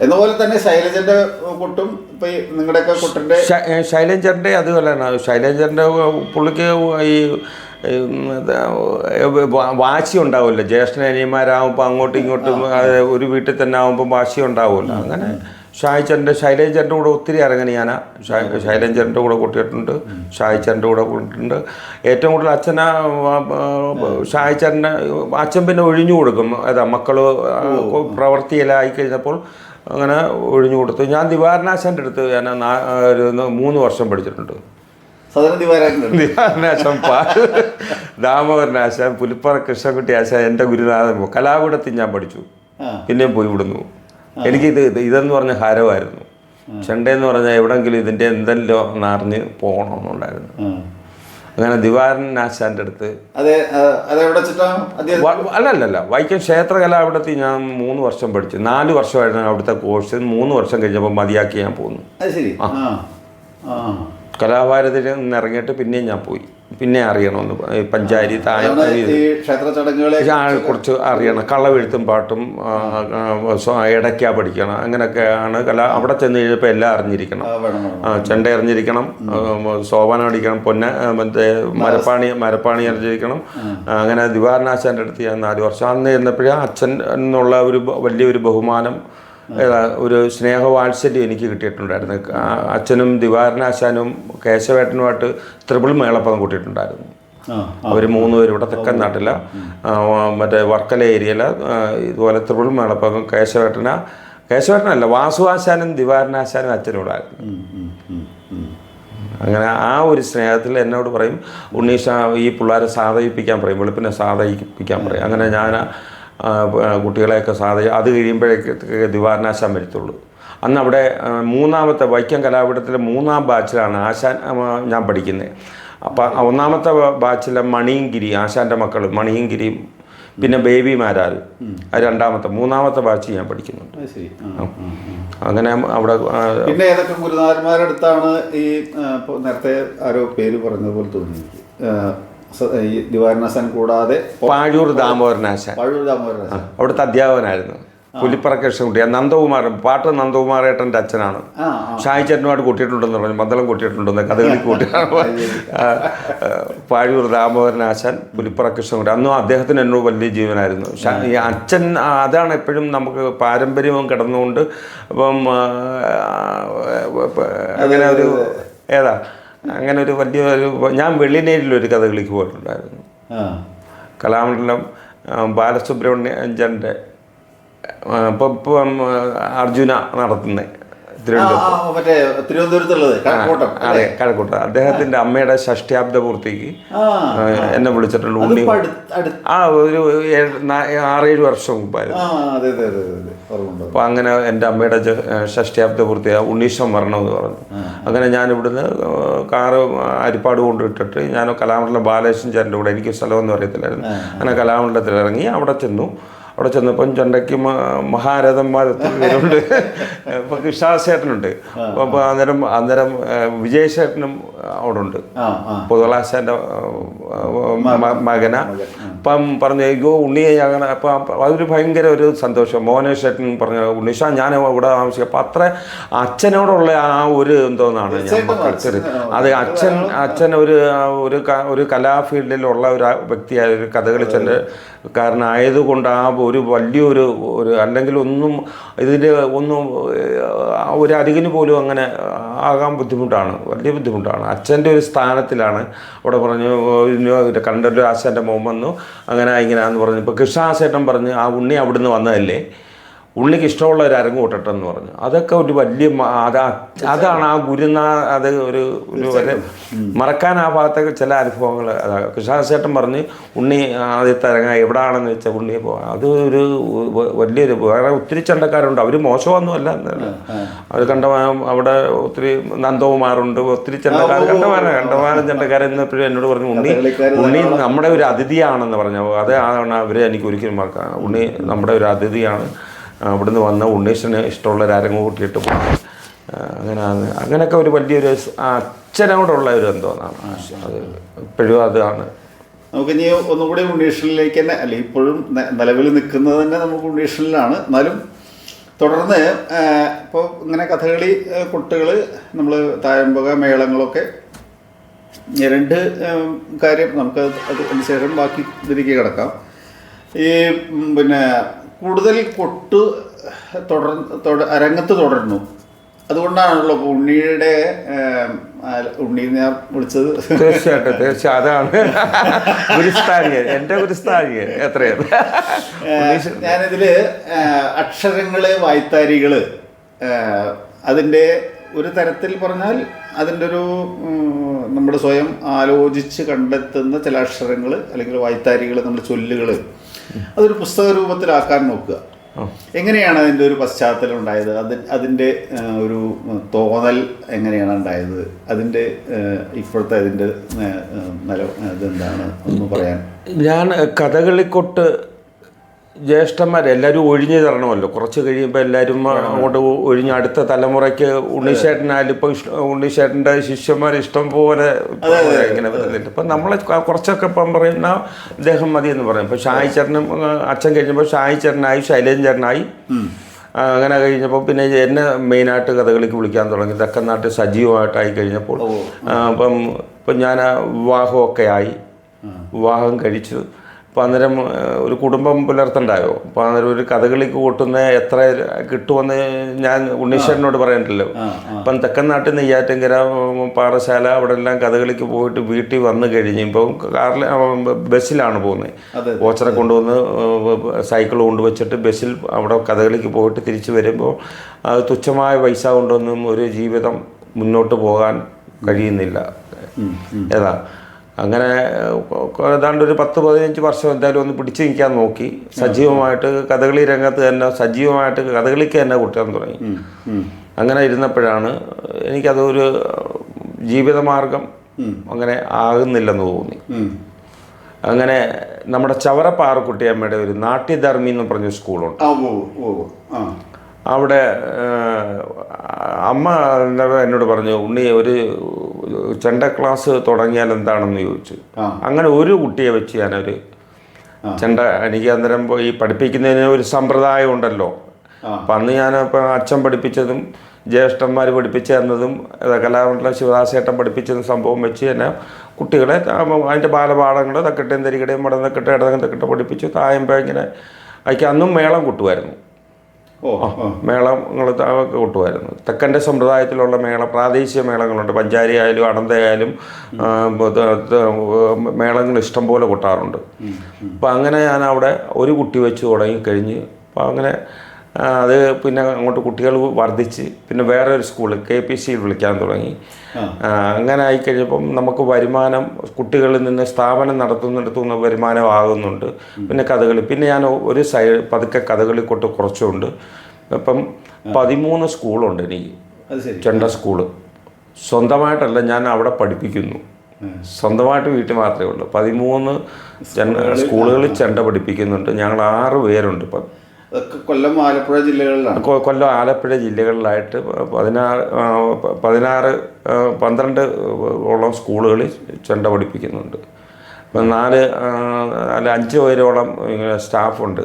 എന്നപോലെ തന്നെ ശൈലജന്റെ കൊട്ടും ഇപ്പൊ നിങ്ങളുടെയൊക്കെ കൊട്ടിന്റെ ശൈലജന്റെ അതുപോലെയാണ്. ശൈലജന്റെ പുള്ളിക്ക് ഈ വാശി ഉണ്ടാവില്ല. ജ്യേഷ്ഠനിയന്മാരാകുമ്പോൾ അങ്ങോട്ടും ഇങ്ങോട്ടും ഒരു വീട്ടിൽ തന്നെ ആകുമ്പോൾ വാശി ഉണ്ടാവില്ല. അങ്ങനെ ശൈലജൻ്റെ കൂടെ ഒത്തിരി ഇറങ്ങി ഞാൻ ശൈലജൻ്റെ കൂടെ കൊട്ടിയിട്ടുണ്ട്, ഷായിച്ചൻ്റെ കൂടെ കൊണ്ടിട്ടുണ്ട്. ഏറ്റവും കൂടുതൽ ഷായിച്ചൻ്റെ അച്ഛൻ പിന്നെ ഒഴിഞ്ഞു കൊടുക്കും. അതാ മക്കൾ പ്രവൃത്തിയിലായി കഴിഞ്ഞപ്പോൾ അങ്ങനെ ഒഴിഞ്ഞു കൊടുത്തു. ഞാൻ ദിവാരനാശാൻ്റെ അടുത്ത് ഞാൻ ഒരു 3 വർഷം പഠിച്ചിട്ടുണ്ട്. ദിവാരനാശാൻ, ദാമോദരനാശാൻ, പുലിപ്പാറ കൃഷ്ണൻകുട്ടി ആശാൻ എൻ്റെ ഗുരുനാഥൻ. കലാകൂടത്തിൽ ഞാൻ പഠിച്ചു, പിന്നെയും പോയി വിടുന്നു. ഇതെന്ന് പറഞ്ഞ ഹരമായിരുന്നു. ചെണ്ടയെന്ന് പറഞ്ഞാൽ എവിടെങ്കിലും ഇതിൻ്റെ എന്തെല്ലോ എന്നറിഞ്ഞ് പോകണമെന്നുണ്ടായിരുന്നു. അങ്ങനെ ദിവാരനാശാൻ്റെ അടുത്ത് അല്ലല്ല വൈക്കം ക്ഷേത്ര കലാവിടത്തിൽ ഞാൻ 3 വർഷം പഠിച്ചു. 4 വർഷമായിരുന്നു അവിടുത്തെ കോഴ്സ്. 3 വർഷം കഴിഞ്ഞപ്പോൾ മതിയാക്കി ഞാൻ പോന്നു. കലാഭാരതിൽ നിന്ന് ഇറങ്ങിയിട്ട് പിന്നെയും ഞാൻ പോയി. പിന്നെ അറിയണമെന്ന് പഞ്ചാരി കുറച്ച് അറിയണം. കളവെഴുത്തും പാട്ടും ഇടയ്ക്കാ പഠിക്കണം. അങ്ങനെയൊക്കെയാണ് അവിടെ ചെന്ന് കഴിഞ്ഞപ്പോൾ എല്ലാം അറിഞ്ഞിരിക്കണം. ചെണ്ട അറിഞ്ഞിരിക്കണം, സോപാനം അടിക്കണം, മറ്റേ മരപ്പാണി അറിഞ്ഞിരിക്കണം. അങ്ങനെ ദിവാരനാശാൻ്റെ അടുത്ത് ഞാൻ 4 വർഷം. അന്ന് ചെന്നപ്പോഴേ അച്ഛൻ എന്നുള്ള ഒരു വലിയൊരു ബഹുമാനം, ഒരു സ്നേഹവാത്സല്യം എനിക്ക് കിട്ടിയിട്ടുണ്ടായിരുന്നു. അച്ഛനും ദിവാരനാശാനും കേശവേട്ടനുമായിട്ട് ത്രിപിൾ മേളപ്പദം കൂട്ടിയിട്ടുണ്ടായിരുന്നു. അവർ 3 പേരും ഇവിടെ തെക്കൻ നാട്ടില മറ്റേ വർക്കല ഏരിയയില ഇതുപോലെ ത്രിപിൾ മേളപ്പദം കേശവേട്ടനല്ല വാസുവാശാനും ദിവാരനാശാനും അച്ഛനോടായിരുന്നു. അങ്ങനെ ആ ഒരു സ്നേഹത്തിൽ എന്നോട് പറയും, ഉണ്ണീഷ ഈ പിള്ളേരെ സാധയിപ്പിക്കാൻ പറയും, വെളുപ്പിനെ സാധയിപ്പിക്കാൻ പറയും. അങ്ങനെ ഞാൻ കുട്ടികളെയൊക്കെ അത് കഴിയുമ്പോഴേക്ക് ദിവാരനാശാൻ വരത്തുള്ളൂ. അന്ന് അവിടെ 3ാമത്തെ വൈക്കം കലാപീഠത്തിലെ 3ാം ബാച്ചിലാണ് ഞാൻ പഠിക്കുന്നത്. അപ്പം 1ാമത്തെ ബാച്ചിലെ മണിയങ്കിരി, ആശാൻ്റെ മക്കൾ മണിയങ്കിരിയും പിന്നെ ബേബിമാരാൽ 2ാമത്തെ 3ാമത്തെ ബാച്ച് ഞാൻ പഠിക്കുന്നുണ്ട്. അങ്ങനെ അവിടെ പിന്നെ ഏതൊക്കെ ഗുരുനാഥന്മാരുടെ അടുത്താണ് ഈ നേരത്തെ ആരോ പേര് പറഞ്ഞതുപോലെ തോന്നി ദിവാരനാശാൻ കൂടാതെ പാഴൂർ ദാമോദരനാശാൻ അവിടുത്തെ അധ്യാപകനായിരുന്നു. പുലിപ്പറ കൃഷ്ണൻകുട്ടി, പാട്ട് നന്ദകുമാറേട്ടൻ്റെ അച്ഛനാണ്. ഷായിച്ചേട്ടനുമായിട്ട് കൂട്ടിയിട്ടുണ്ടെന്ന് പറഞ്ഞു, മദ്ദളം കൂട്ടിയിട്ടുണ്ടെന്ന്, കഥകളി കൂട്ടിയിട്ടാണ്. പാഴൂർ ദാമോദരനാശാൻ, പുലിപ്പറ കൃഷ്ണൻകുട്ടി. അന്നും അദ്ദേഹത്തിന് എന്നോട് വലിയ ജീവനായിരുന്നു. ഈ അച്ഛൻ അതാണ് എപ്പോഴും നമുക്ക് പാരമ്പര്യവും കിടന്നുകൊണ്ട്. അപ്പം അങ്ങനെ ഒരു അങ്ങനെ ഒരു വലിയൊരു ഞാൻ വെള്ളിനേരിലൊരു കഥകളിക്ക് പോയിട്ടുണ്ടായിരുന്നു. കലാമണ്ഡലം ബാലസുബ്രഹ്മണ്യൻ്റെ ഇപ്പം അർജുന നടത്തുന്നത് തിരുവനന്തപുരത്തുള്ളത്. അതെ, കഴക്കൂട്ടം. അദ്ദേഹത്തിൻ്റെ അമ്മയുടെ ഷഷ്ഠ്യാബ്ദ പൂർത്തിക്ക് എന്നെ വിളിച്ചിട്ടുണ്ട്. ഉണ്ണി ഒരു 6-7 വർഷം മുമ്പായിരുന്നു. അപ്പോൾ അങ്ങനെ എൻ്റെ അമ്മയുടെ ഷഷ്ഠ്യാബ്ദ പൂർത്തിയാ ഉണ്ണീഷം വരണമെന്ന് പറഞ്ഞു. അങ്ങനെ ഞാൻ ഇവിടുന്ന് കാറ് അരിപ്പാട് കൊണ്ടിട്ടിട്ട് ഞാൻ കലാമണ്ഡലം ബാലകൃഷ്ണൻ ചേട്ടൻ്റെ കൂടെ, എനിക്ക് സ്ഥലമൊന്നും അറിയത്തില്ലായിരുന്നു. അങ്ങനെ കലാമണ്ഡലത്തിൽ ഇറങ്ങി അവിടെ ചെന്നപ്പം ചെണ്ടയ്ക്ക് മഹാരഥന്മാർ ഒത്തിരി പേരുണ്ട്. ഇപ്പം കൃഷ്ണാശേട്ടനുണ്ട്. അപ്പോൾ അന്നേരം വിജയശേട്ടനും അവിടെ ഉണ്ട്, പൊതുളാശാൻ്റെ മകന. അപ്പം പറഞ്ഞു അയ്യോ ഉണ്ണിയെ അങ്ങനെ. അപ്പം അതൊരു ഭയങ്കര ഒരു സന്തോഷം. മോഹനേഷേട്ടൻ പറഞ്ഞു ഉണ്ണീഷ ഞാൻ ഇവിടെ താമസിക്കും. അപ്പം അത്ര അച്ഛനോടുള്ള ആ ഒരു എന്തോന്നാണ് ഞാൻ മക്കൾ. അത് അച്ഛൻ ഒരു കലാഫീൽഡിലുള്ള ഒരു വ്യക്തിയായ ഒരു കഥകളിച്ചൻ്റെ കാരനായതുകൊണ്ട് ആ ഒരു വലിയൊരു അല്ലെങ്കിൽ ഒരു അരികിന് പോലും അങ്ങനെ ആകാൻ ബുദ്ധിമുട്ടാണ്, വലിയ ബുദ്ധിമുട്ടാണ്. അച്ഛൻ്റെ ഒരു സ്ഥാനത്തിലാണ്. അവിടെ പറഞ്ഞു കണ്ടൊരു ആശാൻ്റെ മോൻ വന്നു, അങ്ങനെ ഇങ്ങനെയാന്ന് പറഞ്ഞു. ഇപ്പോൾ കൃഷ്ണാശേട്ടൻ പറഞ്ഞ് ആ ഉണ്ണി അവിടുന്ന് വന്നതല്ലേ, ഉണ്ണിക്ക് ഇഷ്ടമുള്ള ഒരു അരങ്ങ് കൂട്ടട്ടെ എന്ന് പറഞ്ഞു. അതൊക്കെ ഒരു വലിയ അതാണ് ആ അത് ഒരു വലിയ മറക്കാനാവാത്ത ചില അനുഭവങ്ങൾ. കൃഷ്ണദാസേട്ടൻ പറഞ്ഞ് ഉണ്ണി ആദ്യത്തെ അരങ്ങ എവിടെയാണെന്ന് വെച്ചാൽ ഉണ്ണിയെ പോകാം. അത് ഒരു വലിയൊരു വേറെ ഒത്തിരി ചണ്ടക്കാരുണ്ട്. അവർ മോശമൊന്നുമല്ല, അവർ കണ്ടമാനം അവിടെ ഒത്തിരി നന്ദകുമാറുണ്ട്, ഒത്തിരി ചണ്ടക്കാർ കണ്ടമാനം ചണ്ടക്കാരെന്നപ്പോഴും എന്നോട് പറഞ്ഞു ഉണ്ണി നമ്മുടെ ഒരു അതിഥിയാണെന്ന് പറഞ്ഞു. അതാണ് അവരെ എനിക്ക് ഒരിക്കലും മറക്കാം. ഉണ്ണി നമ്മുടെ ഒരു അതിഥിയാണ്, അവിടുന്ന് വന്ന ഉണ്ണീഷിന് ഇഷ്ടമുള്ള ഒരു അരങ്ങ് കൂട്ടിയിട്ട് പോകും. അങ്ങനെയൊക്കെ ഒരു വലിയൊരു അച്ഛനോടുള്ള ഒരു എന്തോന്നാണ് അത് ഇപ്പോഴും അതാണ്. നമുക്കിനി ഒന്നുകൂടി ഉണ്ണീഷനിലേക്ക് തന്നെ, അല്ലെ ഇപ്പോഴും നിലവിൽ നിൽക്കുന്നത് തന്നെ നമുക്ക് ഉണ്ണീഷനിലാണ്. എന്നാലും തുടർന്ന് ഇപ്പോൾ ഇങ്ങനെ കഥകളി കുട്ടികൾ നമ്മൾ തായമ്പക മേളങ്ങളൊക്കെ 2 കാര്യം നമുക്ക് അതിന് ശേഷം ബാക്കി ഇതിലേക്ക് കിടക്കാം. ഈ പിന്നെ കൂടുതൽ കൊട്ട് അരങ്ങത്ത് തുടർന്നു. അതുകൊണ്ടാണല്ലോ ഉണ്ണിയുടെ ഉണ്ണി ഞാൻ വിളിച്ചത്. തീർച്ചയായിട്ടും അതാണ് ഗുരുസ്ഥാനിയൻ, എൻ്റെ ഗുരുസ്ഥാനിയൻ എത്രയാണ്. ഞാനിതില് അക്ഷരങ്ങള്, വായ്ത്താരികള്, അതിൻ്റെ ഒരു തരത്തിൽ പറഞ്ഞാൽ അതിൻ്റെ ഒരു നമ്മൾ സ്വയം ആലോചിച്ച് കണ്ടെത്തുന്ന ചില അക്ഷരങ്ങൾ അല്ലെങ്കിൽ വായ്ത്താരികൾ, നമ്മുടെ ചൊല്ലുകൾ, അതൊരു പുസ്തക രൂപത്തിലാക്കാൻ നോക്കുക. എങ്ങനെയാണ് അതിൻ്റെ ഒരു പശ്ചാത്തലം ഉണ്ടായത്? അതിൻ്റെ ഒരു തോന്നൽ എങ്ങനെയാണ് ഉണ്ടായത്? അതിൻ്റെ ഇപ്പോഴത്തെ അതിൻ്റെ ഇതെന്താണ് ഒന്ന് പറയാൻ? ഞാൻ കഥകളിക്കൊട്ട് ജ്യേഷ്ഠന്മാരെല്ലാവരും ഒഴിഞ്ഞു തരണമല്ലോ. കുറച്ച് കഴിയുമ്പോൾ എല്ലാവരും അങ്ങോട്ട് ഒഴിഞ്ഞ് അടുത്ത തലമുറയ്ക്ക് ഉണ്ണിശേട്ടനായാലും ഇപ്പോൾ ഉണ്ണിശേട്ടൻ്റെ ശിഷ്യന്മാർ ഇഷ്ടം പോലെ ഇങ്ങനെ വരുന്നുണ്ട്. ഇപ്പം നമ്മളെ കുറച്ചൊക്കെ ഇപ്പം പറയുന്ന അദ്ദേഹം മതി എന്ന് പറയും. ഇപ്പോൾ ഷായിച്ചേട്ടനും അച്ഛൻ കഴിഞ്ഞപ്പോൾ ഷായിച്ചേട്ടനായി, ശൈലേന്ദ്രൻ ചേട്ടനായി. അങ്ങനെ കഴിഞ്ഞപ്പോൾ പിന്നെ എന്നെ മെയിനായിട്ട് കഥകളിക്ക് വിളിക്കാൻ തുടങ്ങി. തെക്കൻ നാട്ടിൽ സജീവമായിട്ടായി കഴിഞ്ഞപ്പോൾ ഇപ്പം ഞാൻ വിവാഹമൊക്കെ ആയി, വിവാഹം കഴിച്ചു. അപ്പോൾ അന്നേരം ഒരു കുടുംബം പുലർത്തണ്ടായോ. അപ്പോൾ അന്നേരം ഒരു കഥകളിക്ക് കൂട്ടുന്ന എത്ര കിട്ടുമെന്ന് ഞാൻ ഉണ്ണീശ്വരനോട് പറയണ്ടല്ലോ. അപ്പം തെക്കൻ നാട്ടിൽ നിന്ന് നെയ്യാറ്റിൻകര, പാറശാല, അവിടെ എല്ലാം കഥകളിക്ക് പോയിട്ട് വീട്ടിൽ വന്നു കഴിഞ്ഞ് ഇപ്പം ബസ്സിലാണ് പോകുന്നത്. ഓച്ചറെ കൊണ്ടുവന്ന് സൈക്കിൾ കൊണ്ടുവച്ചിട്ട് ബസ്സിൽ അവിടെ കഥകളിക്ക് പോയിട്ട് തിരിച്ച് വരുമ്പോൾ അത് തുച്ഛമായ പൈസ കൊണ്ടൊന്നും ഒരു ജീവിതം മുന്നോട്ട് പോകാൻ കഴിയുന്നില്ല. ഏതാ അങ്ങനെ ഏതാണ്ട് ഒരു 10-15 വർഷം എന്തായാലും ഒന്ന് പിടിച്ചു നിൽക്കാൻ നോക്കി. സജീവമായിട്ട് കഥകളി രംഗത്ത് തന്നെ സജീവമായിട്ട് കഥകളിക്ക് തന്നെ കൂട്ടാൻ തുടങ്ങി. അങ്ങനെ ഇരുന്നപ്പോഴാണ് എനിക്കതൊരു ജീവിതമാർഗം അങ്ങനെ ആകുന്നില്ലെന്ന് തോന്നി. അങ്ങനെ നമ്മുടെ ചവറ പാറക്കുട്ടിയമ്മയുടെ ഒരു നാട്യധർമ്മി എന്ന് പറഞ്ഞ സ്കൂളുണ്ട്. അവിടെ അമ്മ എന്നോട് പറഞ്ഞു, ഉണ്ണി ഒരു ചെണ്ട ക്ലാസ് തുടങ്ങിയാൽ എന്താണെന്ന് ചോദിച്ചു. അങ്ങനെ ഒരു കുട്ടിയെ വെച്ച് ഞാനൊരു ചെണ്ട, എനിക്ക് അന്നേരം ഈ പഠിപ്പിക്കുന്നതിന് ഒരു സമ്പ്രദായം ഉണ്ടല്ലോ. അപ്പം അന്ന് ഞാനിപ്പോൾ അച്ഛൻ പഠിപ്പിച്ചതും ജ്യേഷ്ഠന്മാർ പഠിപ്പിച്ചു തന്നതും കലാമണ്ഡലം ശിവദാസേട്ടൻ പഠിപ്പിച്ചതും സംഭവം വെച്ച് തന്നെ കുട്ടികളെ അതിൻ്റെ ബാലപാഠങ്ങൾ തക്കട്ടയും തരികടയും മടം തക്കട്ടെ ഇടതകം തക്കട്ടെ പഠിപ്പിച്ചു. തായമ്പ ഇങ്ങനെ അതിക്ക് അന്നും മേളം കൂട്ടുമായിരുന്നു. മേളങ്ങൾ കൂട്ടുമായിരുന്നു. തെക്കൻ്റെ സമ്പ്രദായത്തിലുള്ള പ്രാദേശിക മേളങ്ങളുണ്ട്. പഞ്ചാരി ആയാലും അടന്തയായാലും മേളങ്ങൾ ഇഷ്ടം പോലെ കൊട്ടാറുണ്ട്. അപ്പം അങ്ങനെ ഞാൻ അവിടെ ഒരു കുട്ടി വെച്ച് തുടങ്ങിക്കഴിഞ്ഞ് അപ്പം അങ്ങനെ അത് പിന്നെ അങ്ങോട്ട് കുട്ടികൾ വർദ്ധിച്ച് പിന്നെ വേറെ ഒരു സ്കൂൾ KPCയിൽ വിളിക്കാൻ തുടങ്ങി. അങ്ങനെ ആയിക്കഴിഞ്ഞപ്പം നമുക്ക് വരുമാനം കുട്ടികളിൽ നിന്ന് സ്ഥാപനം നടത്തുന്നിടത്തുനിന്ന് വരുമാനം ആകുന്നുണ്ട്. പിന്നെ കഥകളി, പിന്നെ ഞാൻ ഒരു പതുക്കെ കഥകളി കൊട്ട് കുറച്ചുകൊണ്ട് ഇപ്പം 13 സ്കൂളുണ്ട് എനിക്ക്. ചെണ്ട സ്കൂള് സ്വന്തമായിട്ടല്ല, ഞാൻ അവിടെ പഠിപ്പിക്കുന്നു. സ്വന്തമായിട്ട് വീട്ടിൽ മാത്രമേ ഉള്ളൂ. 13 സ്കൂളുകളിൽ ചെണ്ട പഠിപ്പിക്കുന്നുണ്ട്. ഞങ്ങൾ 6 പേരുണ്ട് ഇപ്പം. കൊല്ലം, ആലപ്പുഴ ജില്ലകളിലാണ്. കൊല്ലം, ആലപ്പുഴ ജില്ലകളിലായിട്ട് 12 ഓളം സ്കൂളുകളിൽ ചെണ്ട പഠിപ്പിക്കുന്നുണ്ട്. ഇപ്പം 5 പേരോളം സ്റ്റാഫുണ്ട്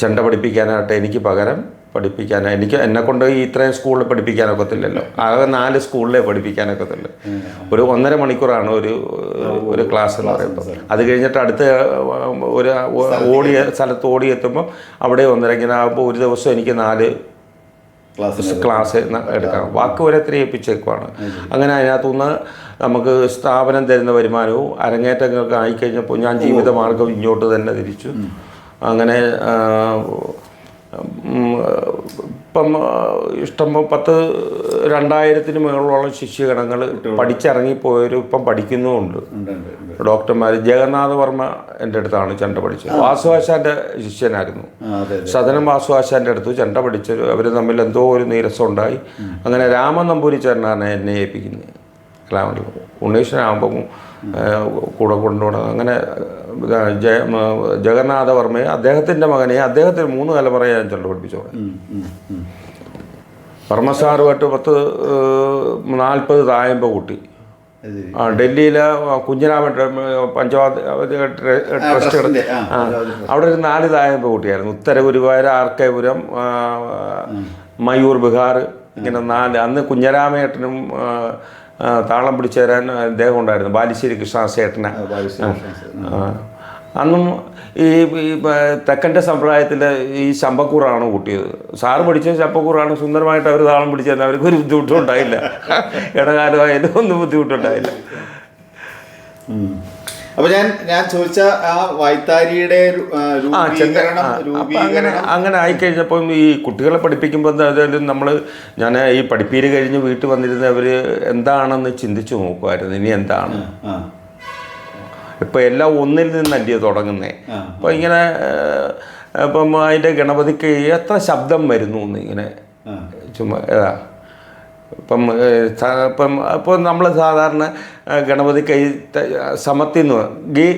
ചെണ്ട പഠിപ്പിക്കാനായിട്ട്. എനിക്ക് പകരം പഠിപ്പിക്കാൻ എന്നെക്കൊണ്ട് ഇത്രയും സ്കൂളിൽ പഠിപ്പിക്കാനൊക്കത്തില്ലല്ലോ. ആകെ 4 സ്കൂളിലേ പഠിപ്പിക്കാനൊക്കത്തില്ല. ഒരു 1.5 മണിക്കൂറാണ് ഒരു ക്ലാസ് എന്ന് പറയുമ്പോൾ. അത് കഴിഞ്ഞിട്ട് അടുത്ത ഒരു സ്ഥലത്ത് ഓടിയെത്തുമ്പോൾ അവിടെ 1.5 ഇങ്ങനെ ആകുമ്പോൾ ഒരു ദിവസം എനിക്ക് 4 ക്ലാസ് എടുക്കാം. വാക്ക് വരെ 3 ഏൽപ്പിച്ചേക്കുവാണ്. അങ്ങനെ അതിനകത്തുനിന്ന് നമുക്ക് സ്ഥാപനം തരുന്ന വരുമാനവും അരങ്ങേറ്റങ്ങൾക്ക് ആയിക്കഴിഞ്ഞപ്പോൾ ഞാൻ ജീവിതമാർഗം ഇങ്ങോട്ട് തന്നെ തിരിച്ചു. അങ്ങനെ ഇപ്പം ഇഷ്ടം 2000-ന് മുകളിലോളം ശിഷ്യഗണങ്ങൾ പഠിച്ചിറങ്ങിപ്പോയവരും ഇപ്പം പഠിക്കുന്നുമുണ്ട്. ഡോക്ടർമാർ. ജഗന്നാഥ വർമ്മ എൻ്റെ അടുത്താണ് ചെണ്ട പഠിച്ചത്. വാസുവാശാൻ്റെ ശിഷ്യനായിരുന്നു. സദനം വാസുവാശാൻ്റെ അടുത്ത് ചെണ്ട പഠിച്ചത്. അവർ തമ്മിൽ എന്തോ ഒരു നീരസം ഉണ്ടായി. അങ്ങനെ രാമൻ നമ്പൂരി ചേട്ടനാണ് എന്നെ ഏൽപ്പിക്കുന്നത്. ഉണ്ണീഷനാകുമ്പം കൂടെ കൊണ്ടുപോകണം. അങ്ങനെ ജഗന്നാഥ വർമ്മയെ അദ്ദേഹത്തിൻ്റെ മകനെ അദ്ദേഹത്തിന് 3 തലമുറയെ ഞാൻ ചെണ്ട പഠിപ്പിച്ചോളെ. വർമ്മ സാറുമായിട്ട് 40 തായമ്പ കൂട്ടി. ഡൽഹിയിലെ കുഞ്ഞിരാമൻ പഞ്ചവാദി ട്രസ്റ്റ് അവിടെ ഒരു 4 തായമ്പ കൂട്ടിയായിരുന്നു. ഉത്തര ഗുരുവായൂർ, ആർക്കേപുരം, മയൂർ ബിഹാർ, ഇങ്ങനെ 4. അന്ന് കുഞ്ഞരാമേട്ടനും താളം പിടിച്ചു തരാൻ അദ്ദേഹം ഉണ്ടായിരുന്നു, ബാലുശ്ശേരി കൃഷ്ണസേട്ടനെ. അന്നും ഈ തെക്കൻ്റെ സമ്പ്രദായത്തിൽ ഈ ശമ്പക്കൂറാണ് കൂട്ടിയത്. സാറ് പഠിച്ചത് ശമ്പക്കൂറാണ്. സുന്ദരമായിട്ട് അവർ താളം പിടിച്ചു തന്നാൽ അവർക്ക് ഒരു ബുദ്ധിമുട്ടും ഉണ്ടായില്ല. ഇടകാലമായാലും ഒന്നും ബുദ്ധിമുട്ടുണ്ടായില്ല. അപ്പൊ ഞാൻ ചോദിച്ച ആ വൈത്താരിയുടെ അങ്ങനെ ആയിക്കഴിഞ്ഞപ്പോൾ ഈ കുട്ടികളെ പഠിപ്പിക്കുമ്പോൾ എന്തായാലും ഞാൻ ഈ പഠിപ്പീര് കഴിഞ്ഞ് വീട്ടിൽ വന്നിരുന്ന അവർ എന്താണെന്ന് ചിന്തിച്ചു നോക്കുമായിരുന്നു. ഇനി എന്താണ് ഇപ്പം എല്ലാം ഒന്നിൽ നിന്നല്ലേ തുടങ്ങുന്നേ. അപ്പം ഇങ്ങനെ ഇപ്പം അതിൻ്റെ ഗണപതിക്ക് എത്ര ശബ്ദം വരുന്നു എന്ന് ഇങ്ങനെ ചുമ്മാ ഇപ്പോൾ നമ്മൾ സാധാരണ ഗണപതി കൈ സമത്തിന്ന് ഗി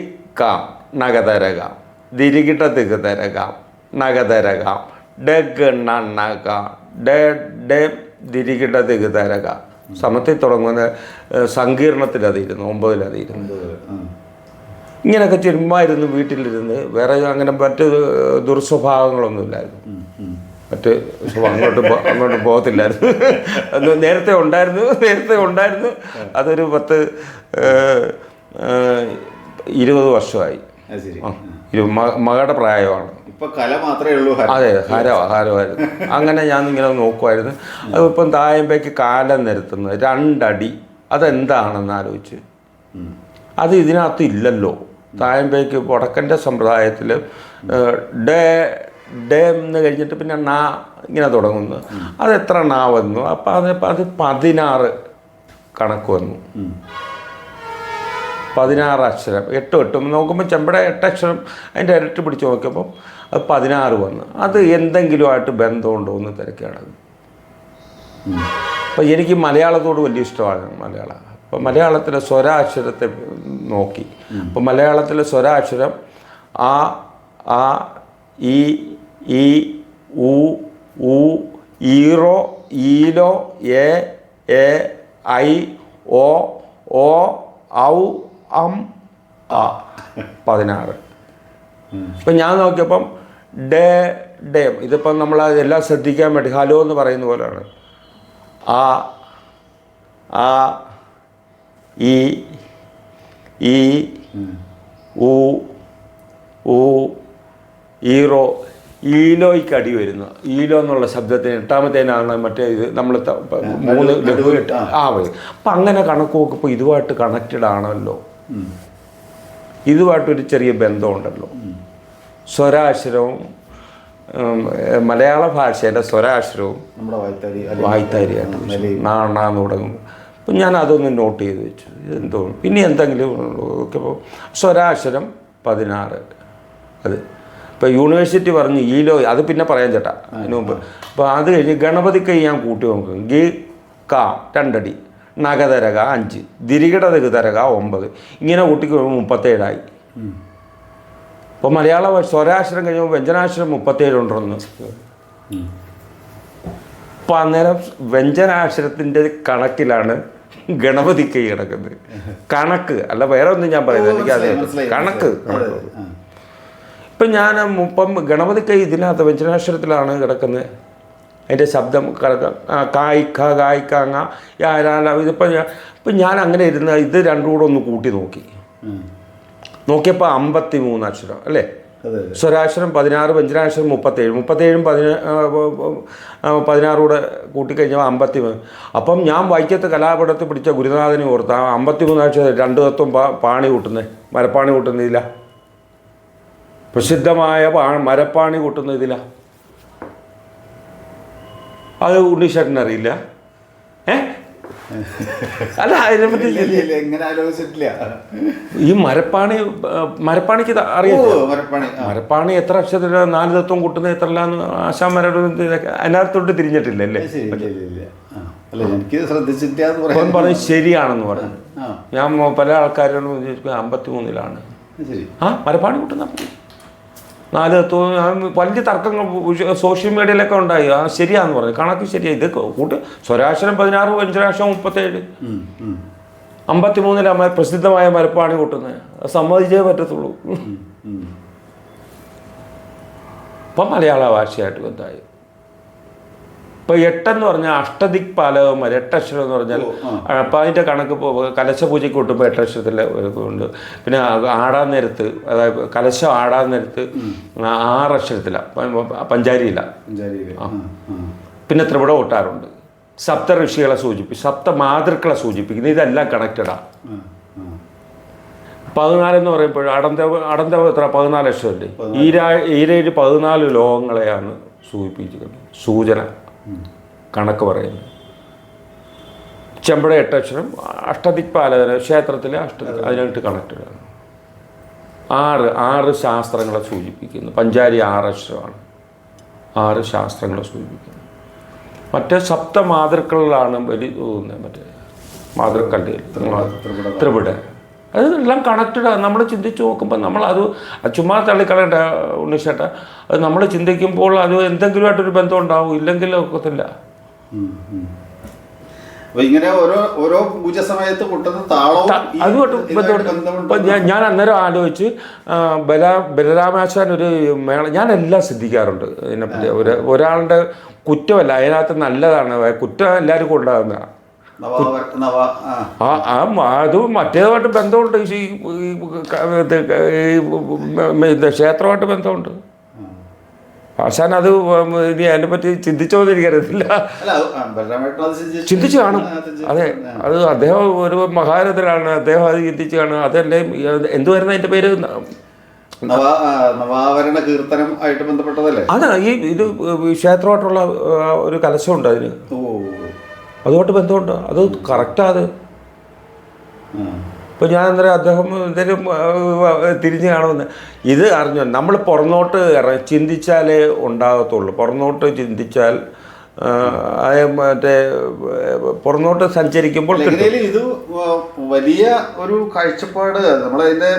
കാം നഗതരകാം ദിരികിട്ട തികതരകാം നഗതരകാം ഡഗ് നക ഡേ ദിരികിട്ട തികതരകാം. സമത്തിൽ തുടങ്ങുന്ന സങ്കീർണത്തിലതിരുന്നു, 9-ലതിരുന്നു. ഇങ്ങനെയൊക്കെ ചുരുമ്മായിരുന്നു വീട്ടിലിരുന്ന്. വേറെ അങ്ങനെ മറ്റ് ദുർസ്വഭാവങ്ങളൊന്നുമില്ലായിരുന്നു. മറ്റ് അങ്ങോട്ട് പോകത്തില്ലായിരുന്നു. അത് നേരത്തെ ഉണ്ടായിരുന്നു. അതൊരു 10-20 വർഷമായി. മകളുടെ പ്രായമാണ്. അതെ, ഹാരമായിരുന്നു. അങ്ങനെ ഞാൻ ഇങ്ങനെ നോക്കുമായിരുന്നു. അതിപ്പം തായമ്പയ്ക്ക് കാലം നിരത്തുന്നത് 2 അടി. അതെന്താണെന്ന് ആലോചിച്ച്. അത് ഇതിനകത്ത് ഇല്ലല്ലോ. തായമ്പയ്ക്ക് വടക്കൻ്റെ സമ്പ്രദായത്തിൽ ഡേ എന്ന് കഴിഞ്ഞിട്ട് പിന്നെ ഇങ്ങനെ തുടങ്ങുന്നു. അതെത്ര വന്നു? അപ്പം അത് 16 കണക്ക് വന്നു. 16 അക്ഷരം. 8 നോക്കുമ്പോൾ ചെമ്പട 8 അക്ഷരം അതിൻ്റെ ഇരട്ടി പിടിച്ച് നോക്കിയപ്പോൾ അത് 16 വന്നു. അത് എന്തെങ്കിലുമായിട്ട് ബന്ധമുണ്ടോ എന്ന് തിരക്കാണ്. അപ്പം എനിക്ക് മലയാളത്തോട് വലിയ ഇഷ്ടമാണ്. അപ്പം മലയാളത്തിലെ സ്വരാക്ഷരത്തെ നോക്കി. അപ്പം മലയാളത്തിലെ സ്വരാക്ഷരം ആ ഈ ഉ ഈറോ ഈലോ എ ഐ ഓ ഔ അം ആ 16. ഇപ്പം ഞാൻ നോക്കിയപ്പം ഡേ ഇതിപ്പം നമ്മൾ എല്ലാം ശ്രദ്ധിക്കാൻ വേണ്ടി ഹലോ എന്ന് പറയുന്ന പോലെയാണ്. ആ ഈ ഉ ഈറോ ഈലോയ്ക്ക് അടി വരുന്നു. ഈലോ എന്നുള്ള ശബ്ദത്തിന് 8ാമത്തേനാണ് മറ്റേ ഇത് നമ്മൾ 3 ലഘു 8 വരും. അപ്പം അങ്ങനെ കണക്ക് നോക്കുമ്പോൾ ഇതുമായിട്ട് കണക്റ്റഡ് ആണല്ലോ. ഇതുമായിട്ടൊരു ചെറിയ ബന്ധമുണ്ടല്ലോ. സ്വരാക്ഷരവും മലയാള ഭാഷയുടെ സ്വരാക്ഷരവും വായ്ത്താരിയായിട്ട് നാണെന്ന് തുടങ്ങും. അപ്പം ഞാൻ അതൊന്ന് നോട്ട് ചെയ്ത് വെച്ചു. ഇതെന്തോ പിന്നെ എന്തെങ്കിലും നോക്കിയപ്പോൾ സ്വരാക്ഷരം 16. അത് ഇപ്പോൾ യൂണിവേഴ്സിറ്റി പറഞ്ഞു ഈലോ, അത് പിന്നെ പറയാൻ ചേട്ടാ അതിന് മുമ്പ്. അപ്പോൾ അത് കഴിഞ്ഞ് ഗണപതി കൈ ഞാൻ കൂട്ടി നോക്കും. ഗി കാ 2 അടി, നഗതരക 5, ദിരികിട തരക 9. ഇങ്ങനെ കൂട്ടിക്ക് 37ആയി. അപ്പോൾ മലയാള സ്വരാക്ഷരം കഴിയുമ്പോൾ വ്യഞ്ജനാക്ഷരം 37 ഉണ്ടെന്ന്. അപ്പം അന്നേരം വ്യഞ്ജനാക്ഷരത്തിൻ്റെ കണക്കിലാണ് ഗണപതി കൈ കിടക്കുന്നത്. കണക്ക് അല്ല, വേറെ ഒന്നും ഞാൻ പറയുന്നത്. എനിക്ക് അതേ കണക്ക്. ഇപ്പം ഇപ്പം ഗണപതി കൈ ഇതിനകത്ത് വ്യഞ്ജനാക്ഷരത്തിലാണ് കിടക്കുന്നത്. അതിൻ്റെ ശബ്ദം കായ്ക്കാങ്ങ ഇതിപ്പം ഞാൻ അങ്ങനെ ഇരുന്ന് ഇത് രണ്ടും കൂടെ ഒന്ന് കൂട്ടി നോക്കിയപ്പോൾ 53 അക്ഷരം അല്ലേ. സ്വരാക്ഷരം 16, വ്യഞ്ജനാക്ഷരം 37. 37ഉം 16 കൂടെ കൂട്ടിക്കഴിഞ്ഞാൽ 53. അപ്പം ഞാൻ വൈക്കത്ത് കലാപടത്തിൽ പിടിച്ച ഗുരുനാഥനെ ഓർത്ത് 53 അക്ഷരം 2 തത്വം പാണി കൂട്ടുന്നത്, മരപ്പാണി കൂട്ടുന്നതില്ല. പ്രസിദ്ധമായ മരപ്പാണി കൂട്ടുന്നതില്ല. അത് ഉണ്ണീഷേട്ടന് അറിയില്ല. അല്ല അതിനെപ്പറ്റി എങ്ങനെ ആലോചിച്ചിട്ടില്ല. ഈ മരപ്പാണിക്ക് അറിയാം. മരപ്പാണി എത്ര അക്ഷരത്തില 4 തത്വം കൂട്ടുന്നത് എത്രല്ലാന്ന് ആശാന്മാരോട് അതിനകത്തോട്ട് തിരിഞ്ഞിട്ടില്ലല്ലേ? എനിക്ക് ശ്രദ്ധിച്ചിട്ട് പറഞ്ഞു ശരിയാണെന്ന് പറഞ്ഞു. ഞാൻ പല ആൾക്കാരോടും 53-ലാണ് മരപ്പാണി കൂട്ടുന്ന 4 തത്വം. വലിയ തർക്കങ്ങൾ സോഷ്യൽ മീഡിയയിലൊക്കെ ഉണ്ടായി. ശരിയാന്ന് പറഞ്ഞു, കണക്ക് ശരിയായി. ഇത് കൂട്ട് സ്വരാക്ഷരം 16, പഞ്ചരാക്ഷരം 37, 53 പ്രസിദ്ധമായ മരപ്പാണി കൂട്ടുന്നത്. സമ്മതിച്ചേ പറ്റത്തുള്ളൂ. ഇപ്പം മലയാള ഭാഷയായിട്ട് ബന്ധമായി. ഇപ്പോൾ 8 എന്ന് പറഞ്ഞാൽ അഷ്ടദിക് പാലകന്മാർ, 8 അക്ഷരം എന്ന് പറഞ്ഞാൽ അപ്പം അതിൻ്റെ കണക്ക് ഇപ്പോൾ കലശപൂജയ്ക്ക് കൂട്ടുമ്പോൾ 8 അക്ഷരത്തിലെ ഉണ്ട്. പിന്നെ ആടാൻ നേരത്ത്, അതായത് കലശം ആടാൻ നേരത്ത് 6 അക്ഷരത്തിലാണ്, പഞ്ചാരിയില്ല. പിന്നെ ത്രിപുട കൊട്ടാറുണ്ട്. സപ്ത ഋഷികളെ സപ്ത മാതൃക്കളെ സൂചിപ്പിക്കുന്നത്. ഇതെല്ലാം കണക്റ്റഡാണ്. 14 എന്ന് പറയുമ്പോൾ അടന്തവ എത്ര 14 അക്ഷരമല്ലേ? ഈരേഴ് 14 ലോകങ്ങളെയാണ് സൂചിപ്പിച്ചിരിക്കുന്നത്. സൂചന കണക്ക് പറയുന്നത്. ചെമ്പട 8 അക്ഷരം, അഷ്ടദിക്പാലകന് ക്ഷേത്രത്തിലെ അതിനായിട്ട് കണക്റ്റഡാണ്. 6 ശാസ്ത്രങ്ങളെ സൂചിപ്പിക്കുന്നു. പഞ്ചാരി 6 അക്ഷരമാണ്. 6 ശാസ്ത്രങ്ങളെ സൂചിപ്പിക്കുന്നു. മറ്റേ സപ്ത മാതൃക്കളിലാണ് മറ്റേ മാതൃക്കല്ലുകൾ, ത്രിപുട. അതെല്ലാം കണക്റ്റഡാണ്. നമ്മൾ ചിന്തിച്ച് നോക്കുമ്പോൾ നമ്മളത് ചുമ്മാ തള്ളിക്കളയേണ്ട ഉണ്ണീഷേട്ട. അത് നമ്മൾ ചിന്തിക്കുമ്പോൾ അത് എന്തെങ്കിലുമായിട്ടൊരു ബന്ധം ഉണ്ടാവും, ഇല്ലെങ്കിൽ ഒക്കത്തില്ല. ഇങ്ങനെ ഓരോ പൂജ സമയത്ത് കൊട്ടുന്ന താളവും അതുമായിട്ട് ബന്ധമുണ്ട്. ഞാൻ അന്നേരം ആലോചിച്ച് ബലരാമാശാൻ ഒരു മേള, ഞാനെല്ലാം ശ്രദ്ധിക്കാറുണ്ട് ഇതിനെപ്പറ്റി. ഒരാളുടെ കുറ്റമല്ല, അതിനകത്ത് നല്ലതാണ്. കുറ്റം എല്ലാവർക്കും ഉണ്ടാകുന്നതാണ്. അത് മറ്റേതുമായിട്ട് ബന്ധമുണ്ട്. ക്ഷേത്രമായിട്ട് ബന്ധമുണ്ട്. ആശാൻ അത് ഇനി അതിനെപ്പറ്റി ചിന്തിച്ചോന്ന് എനിക്കറിയത്തില്ല. ചിന്തിച്ചു കാണും. അതെ, അത് അദ്ദേഹം ഒരു മഹാരഥനാണ്. അദ്ദേഹം അത് ചിന്തിച്ചു കാണും. അതല്ലേ എന്തുവായിരുന്നു അതിൻ്റെ പേര്? നവാവരണ കീർത്തനം ആയിട്ട് ബന്ധപ്പെട്ടതല്ലേ? അതാ ഇത് ക്ഷേത്രമായിട്ടുള്ള ഒരു കലശമുണ്ട് അതിന്. അതുമായിട്ട് ബന്ധമുണ്ട്. അത് കറക്റ്റാണ്. അത് ഇപ്പോൾ ഞാൻ അന്നേരം അദ്ദേഹം എന്തെങ്കിലും തിരിഞ്ഞ് കാണുമെന്ന് ഇത് അറിഞ്ഞു. നമ്മൾ പുറന്നോട്ട് ചിന്തിച്ചാലേ ഉണ്ടാകത്തുള്ളൂ. പുറന്നോട്ട് ചിന്തിച്ചാൽ മറ്റേ പുറന്നോട്ട് സഞ്ചരിക്കുമ്പോൾ ഇത് വലിയ ഒരു കാഴ്ചപ്പാട്. നമ്മളതിൻ്റെ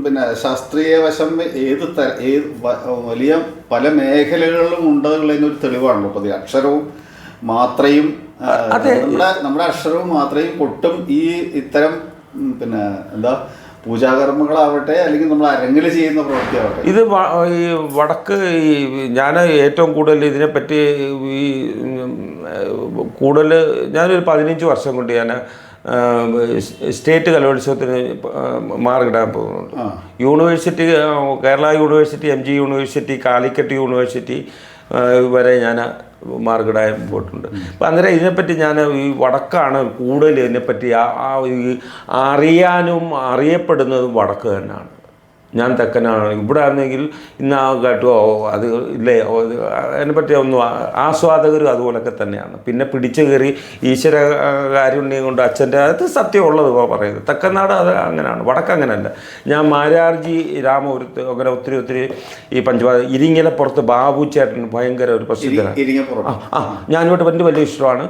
പിന്നെ ശാസ്ത്രീയ വശം ഏത് വലിയ പല മേഖലകളിലും ഉണ്ടെന്നുള്ളതിനൊരു തെളിവാണല്ലോ. അപ്പോൾ അക്ഷരവും മാത്രയും നമ്മുടെ അക്ഷരവും മാത്രയും കൊട്ടും ഈ ഇത്തരം പിന്നെ എന്താ പൂജാകർമ്മങ്ങളാവട്ടെ, അല്ലെങ്കിൽ നമ്മൾ അരങ്ങിൽ ചെയ്യുന്ന പ്രവൃത്തിയാവട്ടെ, ഇത് ഈ വടക്ക് ഞാൻ ഏറ്റവും കൂടുതൽ ഇതിനെപ്പറ്റി ഈ കൂടുതൽ ഞാനൊരു 15 വർഷം കൊണ്ട് ഞാൻ സ്റ്റേറ്റ് കലോത്സവത്തിന് മാർക്കിടാൻ പോകുന്നുണ്ട്. University, Kerala university, MG university, Calicut university വരെ ഞാൻ മാർക്കിടാൻ പോയിട്ടുണ്ട്. അപ്പം അന്നേരം ഇതിനെപ്പറ്റി ഞാൻ ഈ വടക്കാണ് കൂടുതൽ ഇതിനെപ്പറ്റി അറിയാനും അറിയപ്പെടുന്നതും വടക്ക് തന്നെയാണ്. ഞാൻ തെക്കനാണ്. ഇവിടെ ആണെങ്കിൽ ഇന്ന കേട്ടോ അത് ഇല്ലേ, അതിനെപ്പറ്റി ഒന്നും ആസ്വാദകരും അതുപോലൊക്കെ തന്നെയാണ്. പിന്നെ പിടിച്ചു കയറി ഈശ്വര കാരുണ്യം കൊണ്ട് അച്ഛൻ്റെ അത് സത്യമുള്ളത് പറയുന്നത്. തെക്കനാട് അത് അങ്ങനെയാണ്, വടക്ക് അങ്ങനെയല്ല. ഞാൻ മാരാർജി രാമപുരത്ത് അങ്ങനെ ഒത്തിരി ഈ ഇരിങ്ങലപ്പുറത്ത് ബാബു ചേട്ടൻ ഭയങ്കര ഒരു പ്രസിദ്ധനാണ്. ഞാനിവിടെ വലിയ ഇഷ്ടമാണ്.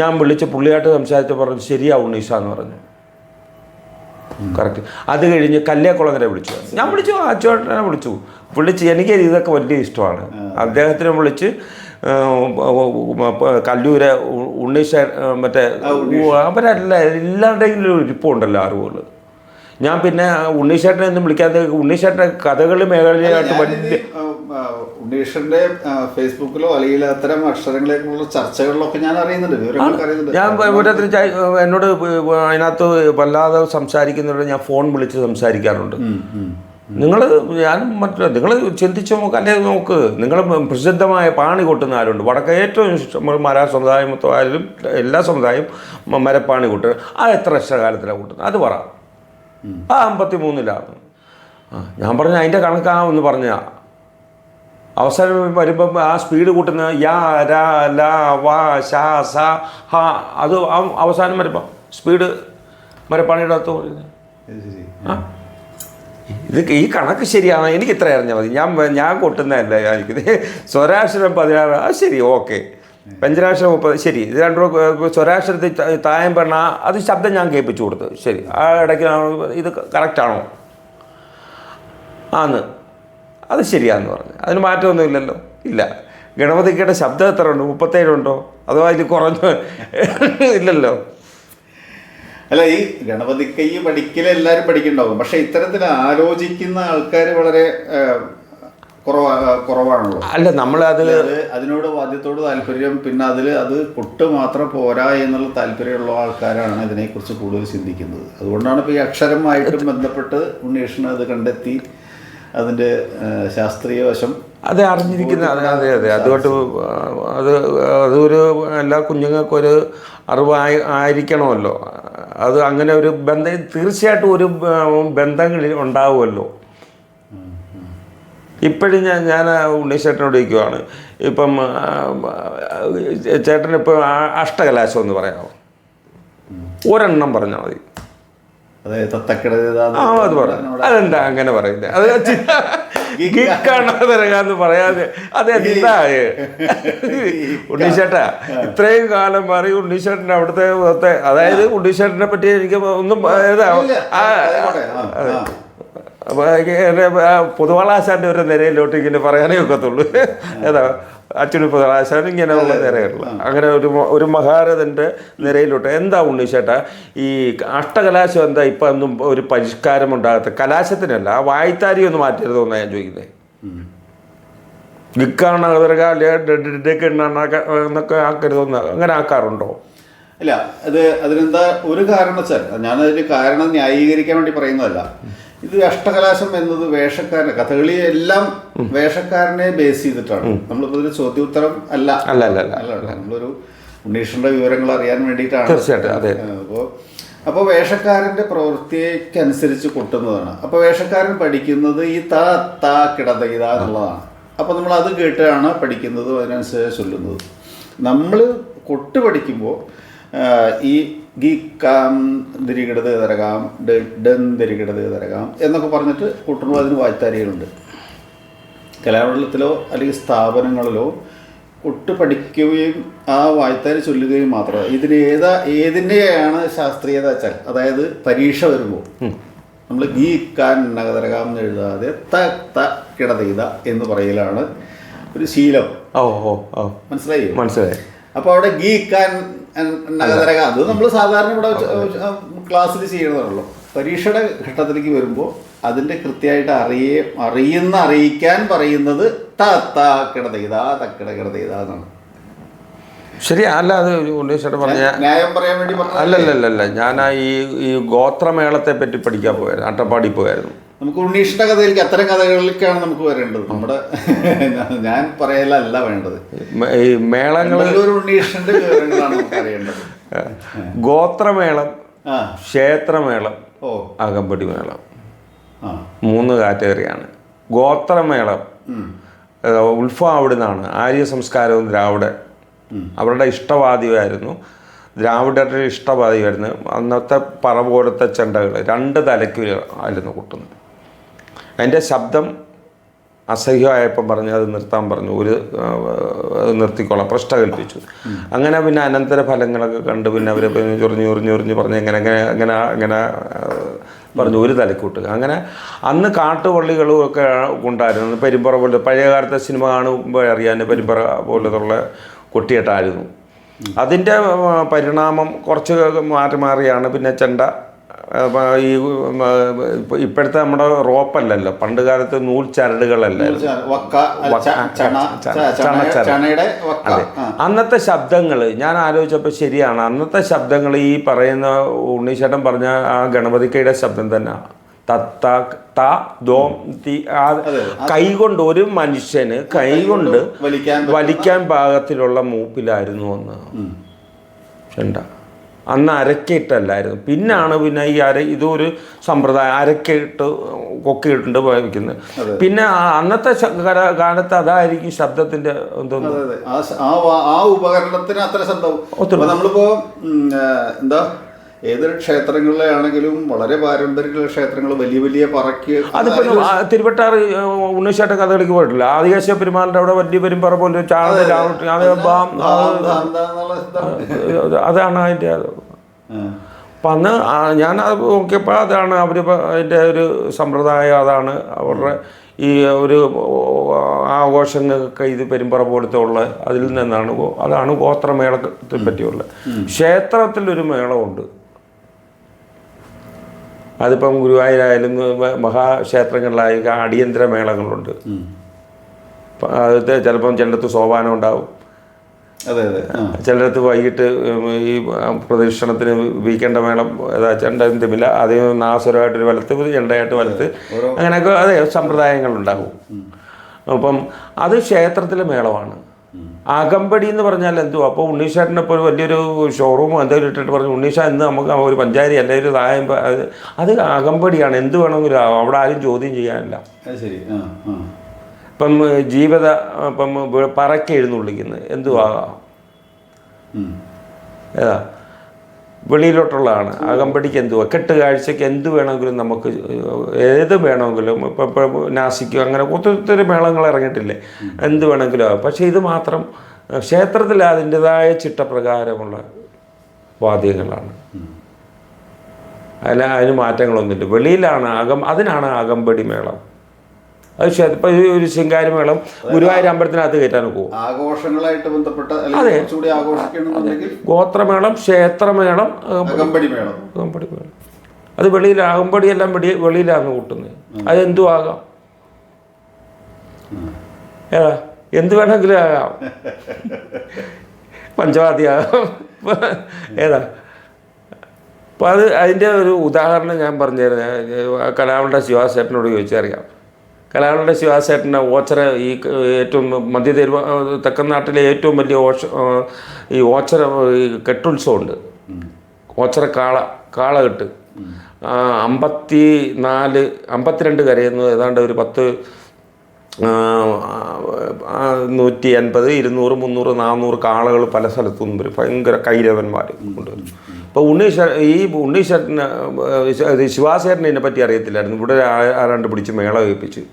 ഞാൻ വിളിച്ച് പുള്ളിയായിട്ട് സംസാരിച്ച് പറഞ്ഞു ശരിയാവും ഉണ്ണീഷ എന്ന് പറഞ്ഞു. കറക്റ്റ്. അത് കഴിഞ്ഞ് കല്യാക്കുളങ്ങരെ വിളിച്ചു. ഞാൻ വിളിച്ചു, അച്ചുവേട്ടനെ വിളിച്ച് എനിക്ക് ഇതൊക്കെ വലിയ ഇഷ്ടമാണ്. അദ്ദേഹത്തിനെ വിളിച്ച് കല്ലൂരെ ഉണ്ണീഷ മറ്റേ എല്ലാവരുടെയും ഇരിപ്പുണ്ടല്ലോ അറിവുകൾ. ഞാൻ പിന്നെ ഉണ്ണീഷേട്ടനെ ഒന്നും വിളിക്കാതെ ഉണ്ണീഷേട്ടൻ്റെ കഥകളി മേഖലയായിട്ട് വലിയ ഉണ്ണീഷന്റെ ഫേസ്ബുക്കിലോ അല്ലെങ്കിൽ അത്തരം അക്ഷരങ്ങളെക്കുള്ള ചർച്ചകളിലൊക്കെ ഞാൻ അറിയുന്നുണ്ട്. ഞാൻ എന്നോട് അതിനകത്ത് വല്ലാതെ സംസാരിക്കുന്നവരോട് ഞാൻ ഫോൺ വിളിച്ച് സംസാരിക്കാറുണ്ട്. നിങ്ങൾ ചിന്തിച്ച് നോക്ക്, അല്ലെ നോക്ക്. നിങ്ങൾ പ്രസിദ്ധമായ പാണി കൊട്ടുന്ന ആരുണ്ട് വടക്ക്? ഏറ്റവും ഇഷ്ടം മലയാള സമുദായമായാലും എല്ലാ സമുദായം മരപ്പാണി കൊട്ടുക. ആ എത്ര അക്ഷരകാലത്തിലാണ് കൂട്ടുന്നത്? അത് പറ. 53-ലാണ്. ഞാൻ പറഞ്ഞ അതിൻ്റെ കണക്കാന്ന് പറഞ്ഞാൽ അവസാനം വരുമ്പം ആ സ്പീഡ് കൂട്ടുന്ന യാ രാ ലാ വാ ഷാ സ ഹ അത് അവസാനം വരുമ്പം സ്പീഡ് മരപ്പാണിയുടെ അകത്ത് ആ ഇത് ഈ കണക്ക് ശരിയാണ്, എനിക്ക് ഇത്ര അറിഞ്ഞാൽ മതി, ഞാൻ കൊട്ടുന്നതല്ല എനിക്കിത്. സ്വരാക്ഷരം 16 അത് ശരി, ഓക്കെ. പഞ്ചരാക്ഷരം 30 ശരി. ഇത് രണ്ടു സ്വരാക്ഷരത്തിൽ തായം പറഞ്ഞ അത് ശബ്ദം ഞാൻ കേൾപ്പിച്ചു കൊടുത്തു, ശരി. ആ ഇടയ്ക്ക് ഇത് കറക്റ്റാണോ? ആന്ന്, അത് ശരിയാന്ന് പറഞ്ഞു. അതിന് മാറ്റമൊന്നുമില്ലല്ലോ, ഇല്ല. ഗണപതിക്കയുടെ ശബ്ദം എത്ര ഉണ്ട്? 37 ഉണ്ടോ? അതോ അതിൽ കുറഞ്ഞു? ഇല്ലല്ലോ. അല്ല, ഈ ഗണപതിക്കൈ പഠിക്കൽ എല്ലാവരും പഠിക്കുന്നുണ്ടാവും, പക്ഷെ ഇത്തരത്തിൽ ആലോചിക്കുന്ന ആൾക്കാർ വളരെ കുറവാണല്ലോ. അല്ല, അതിനോട് വാദ്യത്തോട് താല്പര്യം, പിന്നെ അത് കൊട്ട് മാത്രം പോരാ എന്നുള്ള താല്പര്യമുള്ള ആൾക്കാരാണ് ഇതിനെക്കുറിച്ച് കൂടുതൽ ചിന്തിക്കുന്നത്. അതുകൊണ്ടാണ് ഇപ്പോൾ ഈ അക്ഷരമായിട്ടും ബന്ധപ്പെട്ട് ഉണ്ണീഷന് അത് കണ്ടെത്തി അതിൻ്റെ ശാസ്ത്രീയ വശം അതെ അറിഞ്ഞിരിക്കുന്ന. അതെ അതുകൊണ്ട് അതൊരു എല്ലാ കുഞ്ഞുങ്ങൾക്കും ഒരു അറിവായിരിക്കണമല്ലോ. അത് അങ്ങനെ ഒരു ബന്ധം തീർച്ചയായിട്ടും ഒരു ബന്ധങ്ങളിൽ ഉണ്ടാവുമല്ലോ. ഇപ്പോഴും ഞാൻ ഉണ്ണീശേട്ടനോട് ചോദിക്കുവാണ്, ഇപ്പം ചേട്ടനിപ്പോൾ അഷ്ടകലാശം എന്ന് പറയാമോ? ഒരെണ്ണം പറഞ്ഞാൽ മതി. അത് പറഞ്ഞു. അതെന്താ അങ്ങനെ പറയുന്നത്? അത് ഗിക്കാണെന്ന് പറയാതെ അതെന്താ ഉണ്ണീശേട്ടാ? ഇത്രയും കാലം മാറി ഉണ്ണീശേട്ടൻ്റെ അവിടുത്തെ അതായത് ഉണ്ണീശേട്ടനെ പറ്റി എനിക്ക് ഒന്നും പൊതുവാളാശാൻ്റെ ഒരു നിരയിലോട്ട് ഇങ്ങനെ പറയാനേ ഒക്കത്തുള്ളൂ. ഏതാ അച്ഛന് പൊതുവാളാശാൻ ഇങ്ങനെയുള്ള നിരയുള്ള അങ്ങനെ ഒരു മഹാരഥൻ്റെ നിരയിലോട്ട്. എന്താ ഉണ്ണീശേട്ടാ ഈ അഷ്ടകലാശം എന്താ ഇപ്പം ഒന്നും ഒരു പരിഷ്കാരം ഉണ്ടാകാത്ത? കലാശത്തിനല്ല, ആ വായ്ത്താരി ഒന്ന് മാറ്റരുതെന്നാണ് ഞാൻ ചോദിക്കുന്നത്. ഗിക്കാണ് എന്നൊക്കെ ആക്കരുതെന്ന് അങ്ങനെ ആക്കാറുണ്ടോ? ഇല്ല, അതിനെന്താ ഒരു കാരണം വെച്ചാൽ ഞാനതിന് കാരണം ന്യായീകരിക്കാൻ വേണ്ടി പറയുന്നതല്ല. ഇത് അഷ്ടകലാശം എന്നത് വേഷക്കാരനെ, കഥകളി എല്ലാം വേഷക്കാരനെ ബേസ് ചെയ്തിട്ടാണ്. നമ്മളിപ്പോൾ ഇതിന് ചോദ്യോത്തരം അല്ല, നമ്മളൊരു ഉണ്ണീഷന്റെ വിവരങ്ങൾ അറിയാൻ വേണ്ടിയിട്ടാണ്. അപ്പോൾ വേഷക്കാരൻ്റെ പ്രവൃത്തിക്കനുസരിച്ച് കൊട്ടുന്നതാണ്. അപ്പോൾ വേഷക്കാരൻ പഠിക്കുന്നത് ഈ താ കിടത ഇതാ എന്നുള്ളതാണ്. അപ്പോൾ നമ്മൾ അത് കേട്ടാണ് പഠിക്കുന്നതും അതിനനുസരിച്ച് ചൊല്ലുന്നത്. നമ്മൾ കൊട്ട് പഠിക്കുമ്പോൾ ഈ ഗീക്കാം തിരികിടത് തരകാം ഡൻ തിരികിടത് തരകാം എന്നൊക്കെ പറഞ്ഞിട്ട് കൊട്ടുമ്പോൾ അതിന് വായ്ത്താരികളുണ്ട്. കലാമണ്ഡലത്തിലോ അല്ലെങ്കിൽ സ്ഥാപനങ്ങളിലോ കൊട്ട് പഠിക്കുകയും ആ വായ്ത്താരി ചൊല്ലുകയും മാത്രമല്ല. ഇതിന് ഏതിൻ്റെയാണ് ശാസ്ത്രീയത വെച്ചാൽ, അതായത് പരീക്ഷ വരുമ്പോൾ നമ്മൾ ഗീക്കാൻ നഗതരകാം എന്ന് എഴുതാതെ ത കിടതീത എന്ന് പറയലാണ് ഒരു ശീലം. മനസ്സിലായി. അപ്പോൾ അവിടെ ഗീക്കാൻ നഗതരകാം അത് നമ്മൾ സാധാരണ ഇവിടെ ക്ലാസ്സിൽ ചെയ്യുന്നതാണല്ലോ. പരീക്ഷയുടെ ഘട്ടത്തിലേക്ക് വരുമ്പോൾ അതിൻ്റെ കൃത്യമായിട്ട് അറിയിക്കാൻ പറയുന്നത് ത കിടതീത തക്കിട എന്നാണ്. ശരി. അല്ല, അത് ഉണ്ണീശേട്ടൻ പറഞ്ഞ ന്യായം പറയാൻ വേണ്ടി അല്ലല്ല. ഞാൻ ഈ ഗോത്രമേളത്തെ പറ്റി പഠിക്കാൻ പോയായിരുന്നു, അട്ടപ്പാടി പോയായിരുന്നു. നമുക്ക് ഉണ്ണീഷിന്റെ കഥയിലേക്ക് അത്തരം കഥകളിലേക്കാണ് നമുക്ക് വരേണ്ടത്. നമ്മുടെ ഞാൻ പറയലല്ല വേണ്ടത്, ഈ മേളങ്ങളിൽ ഉണ്ണീഷിന്റെ വിവരങ്ങളാണ് നമുക്ക് അറിയേണ്ടത്. ഗോത്രമേളം, ക്ഷേത്രമേളം, അകമ്പടി മേളം, 3 കാറ്റഗറിയാണ്. ഗോത്രമേളം ഉത്ഭവം അവിടെ നിന്നാണ്. ആര്യ സംസ്കാരവും ദ്രാവിഡ അവരുടെ ഇഷ്ടവാദിയായിരുന്നു. ദ്രാവിഡരുടെ ഇഷ്ടവാദിയായിരുന്നു. അന്നത്തെ പറപോലത്തെ ചെണ്ടകൾ 2 തലയ്ക്ക് ആയിരുന്നു കൊട്ടുന്നത്. അതിൻ്റെ ശബ്ദം അസഹ്യമായപ്പം പറഞ്ഞു അത് നിർത്താൻ പറഞ്ഞു. നിർത്തിക്കോളാം, പ്രശ്നം കൽപ്പിച്ചു. അങ്ങനെ പിന്നെ അനന്തര ഫലങ്ങളൊക്കെ കണ്ട് പിന്നെ അവരെ ചൊറിഞ്ഞ് പറഞ്ഞ് അങ്ങനെ പറഞ്ഞു ഒരു തലക്കൂട്ട്. അങ്ങനെ അന്ന് കാട്ടുപള്ളികളും ഒക്കെ ഉണ്ടായിരുന്നു. പെരുമ്പറ പോലെ പഴയ കാലത്തെ സിനിമ കാണുമ്പോൾ അറിയാൻ പെരുമ്പറ പോലത്തുള്ള കൊട്ടിയേട്ടായിരുന്നു. അതിൻ്റെ പരിണാമം കുറച്ച് മാറിയാണ് പിന്നെ ചെണ്ട. ഈ ഇപ്പോഴത്തെ നമ്മുടെ റോപ്പല്ലല്ലോ, പണ്ട് കാലത്ത് നൂൽ ചരടുകളല്ലായിരുന്നു, അതെ. അന്നത്തെ ശബ്ദങ്ങൾ ഞാൻ ആലോചിച്ചപ്പോൾ ശരിയാണ്. അന്നത്തെ ശബ്ദങ്ങൾ ഈ പറയുന്ന ഉണ്ണീശേട്ടൻ പറഞ്ഞ ആ ഗണപതിക്കയുടെ ശബ്ദം തന്നെ. കൈകൊണ്ട് ഒരു മനുഷ്യന് കൈകൊണ്ട് വലിക്കാൻ പാകത്തിലുള്ള മൂപ്പിലായിരുന്നു ഒന്ന് ചെണ്ട. അന്ന് അരക്കയിട്ടല്ലായിരുന്നു. പിന്നാണ് പിന്നെ ഈ ഇതൊരു സമ്പ്രദായം, അരക്കയിട്ട് കൊക്കിയിട്ടുണ്ട് വയ്ക്കുന്നത്. പിന്നെ അന്നത്തെ കാലത്ത് അതായിരിക്കും ശബ്ദത്തിന്റെ എന്തോന്നു, ആ ഉപകരണത്തിന് അത്ര ശബ്ദം. നമ്മളിപ്പോ എന്താ ഏതൊരു ക്ഷേത്രങ്ങളിലാണെങ്കിലും വളരെ പാരമ്പര്യമുള്ള ക്ഷേത്രങ്ങൾ വലിയ വലിയ പറക്ക്, അതിപ്പോ തിരുവട്ടാറ് ഉണ്ണീശാട്ട കഥകളിക്ക് പോയിട്ടില്ല. ആദികാശ പെരുമാളിന്റെ അവിടെ വലിയ പെരുമ്പറ പോലെ അതാണ് അതിൻ്റെ. അപ്പം അന്ന് ഞാൻ നോക്കിയപ്പോൾ അതാണ് അവർ അതിൻ്റെ ഒരു സമ്പ്രദായം, അതാണ് അവരുടെ ഈ ഒരു ആഘോഷങ്ങൾക്ക് ഇത് പെരുമ്പറ പോലത്തെ ഉള്ള അതിൽ നിന്നാണ്, അതാണ് ഗോത്രമേളത്തെ പറ്റിയുള്ള. ക്ഷേത്രത്തിലൊരു മേളമുണ്ട്, അതിപ്പം ഗുരുവായൂരായാലും മഹാക്ഷേത്രങ്ങളിലായാലും അടിയന്തര മേളങ്ങളുണ്ട്. അത് ചിലപ്പം ചിലടത്ത് സോപാനം ഉണ്ടാവും, ചിലടത്ത് വൈകിട്ട് ഈ പ്രദക്ഷിണത്തിന് വീക്കേണ്ട മേളം ചെണ്ടമില്ല, അതേ നാസുരമായിട്ടൊരു വലത്ത്, ചെണ്ടയായിട്ട് വലത്ത്, അങ്ങനെയൊക്കെ അതെ സമ്പ്രദായങ്ങളുണ്ടാവും. അപ്പം അത് ക്ഷേത്രത്തിലെ മേളമാണ്. അകമ്പടി എന്ന് പറഞ്ഞാൽ എന്തുവാ? അപ്പോൾ ഉണ്ണീശാട്ടിനിപ്പോൾ ഒരു വലിയൊരു ഷോറൂം എന്തെങ്കിലും ഇട്ടിട്ട് പറഞ്ഞു ഉണ്ണീഷ എന്ന് നമുക്ക് ഒരു പഞ്ചാരി അല്ലെങ്കിൽ ഒരു തായമ്പ, അത് അകമ്പടിയാണ്. എന്ത് വേണമെങ്കിലും അവിടെ ആരും ചോദ്യം ചെയ്യാനില്ല. ഇപ്പം ജീവിത ഇപ്പം പറക്കി എഴുന്നള്ളിക്കുന്നത് എന്തുവാകാം, ഏതാ വെളിയിലോട്ടുള്ളതാണ്. അകമ്പടിക്ക് എന്തുവാ, കെട്ടുകാഴ്ചയ്ക്ക് എന്ത് വേണമെങ്കിലും നമുക്ക് ഏത് വേണമെങ്കിലും ഇപ്പം നാസിക്കോ അങ്ങനെ ഒത്തിരി മേളങ്ങൾ ഇറങ്ങിയിട്ടില്ലേ, എന്ത് വേണമെങ്കിലും ആകും. പക്ഷേ ഇത് മാത്രം ക്ഷേത്രത്തിൽ അതിൻ്റെതായ ചിട്ടപ്രകാരമുള്ള വാദ്യങ്ങളാണ്, അതിന് മാറ്റങ്ങളൊന്നുമില്ല. വെളിയിലാണ് അതിനാണ് അകമ്പടി മേളം. അത് ഇപ്പൊ ഒരു ശിങ്കാരിമേളം ഗുരുവായൂർ അമ്പലത്തിനകത്ത് കയറ്റാൻ പോകും. ആഘോഷങ്ങളായിട്ട് ബന്ധപ്പെട്ട അതെ, ഗോത്രമേളം, ക്ഷേത്രമേളം, അകമ്പടി മേളം. അത് വെളിയിൽ, അകമ്പടിയെല്ലാം വെളിയിലാണ് കൂട്ടുന്നത്. അതെന്തും ആകാം, ഏതാ എന്ത് വേണമെങ്കിലും ആകാം, പഞ്ചവാദ്യാകാം, ഏതാ. അപ്പം അതിൻ്റെ ഒരു ഉദാഹരണം ഞാൻ പറഞ്ഞുതരാം. കലാവളുടെ ശിവാസേട്ടനോട് ചോദിച്ചറിയാം. കലാവളുടെ ശിവാസേട്ടൻ്റെ ഓച്ചറ, ഈ ഏറ്റവും മധ്യ തെക്കൻ നാട്ടിലെ ഏറ്റവും വലിയ ഈ ഓച്ചറ കെട്ടുത്സവമുണ്ട്. ഓച്ചറ കാളകെട്ട് 52 കരയുന്നു, ഏതാണ്ട് ഒരു 180, 200, 300, 400 കാളകൾ പല സ്ഥലത്തു നിന്നും വരും. ഭയങ്കര കൈരവന്മാർ കൊണ്ടുവരും. ഇപ്പോൾ ഉണ്ണീശേട്ടന് ശിവാസേട്ടനെ ഇതിനെ പറ്റി അറിയത്തില്ലായിരുന്നു. ഇവിടെ ആരാണ്ട് പിടിച്ച് മേള കഴിപ്പിച്ച്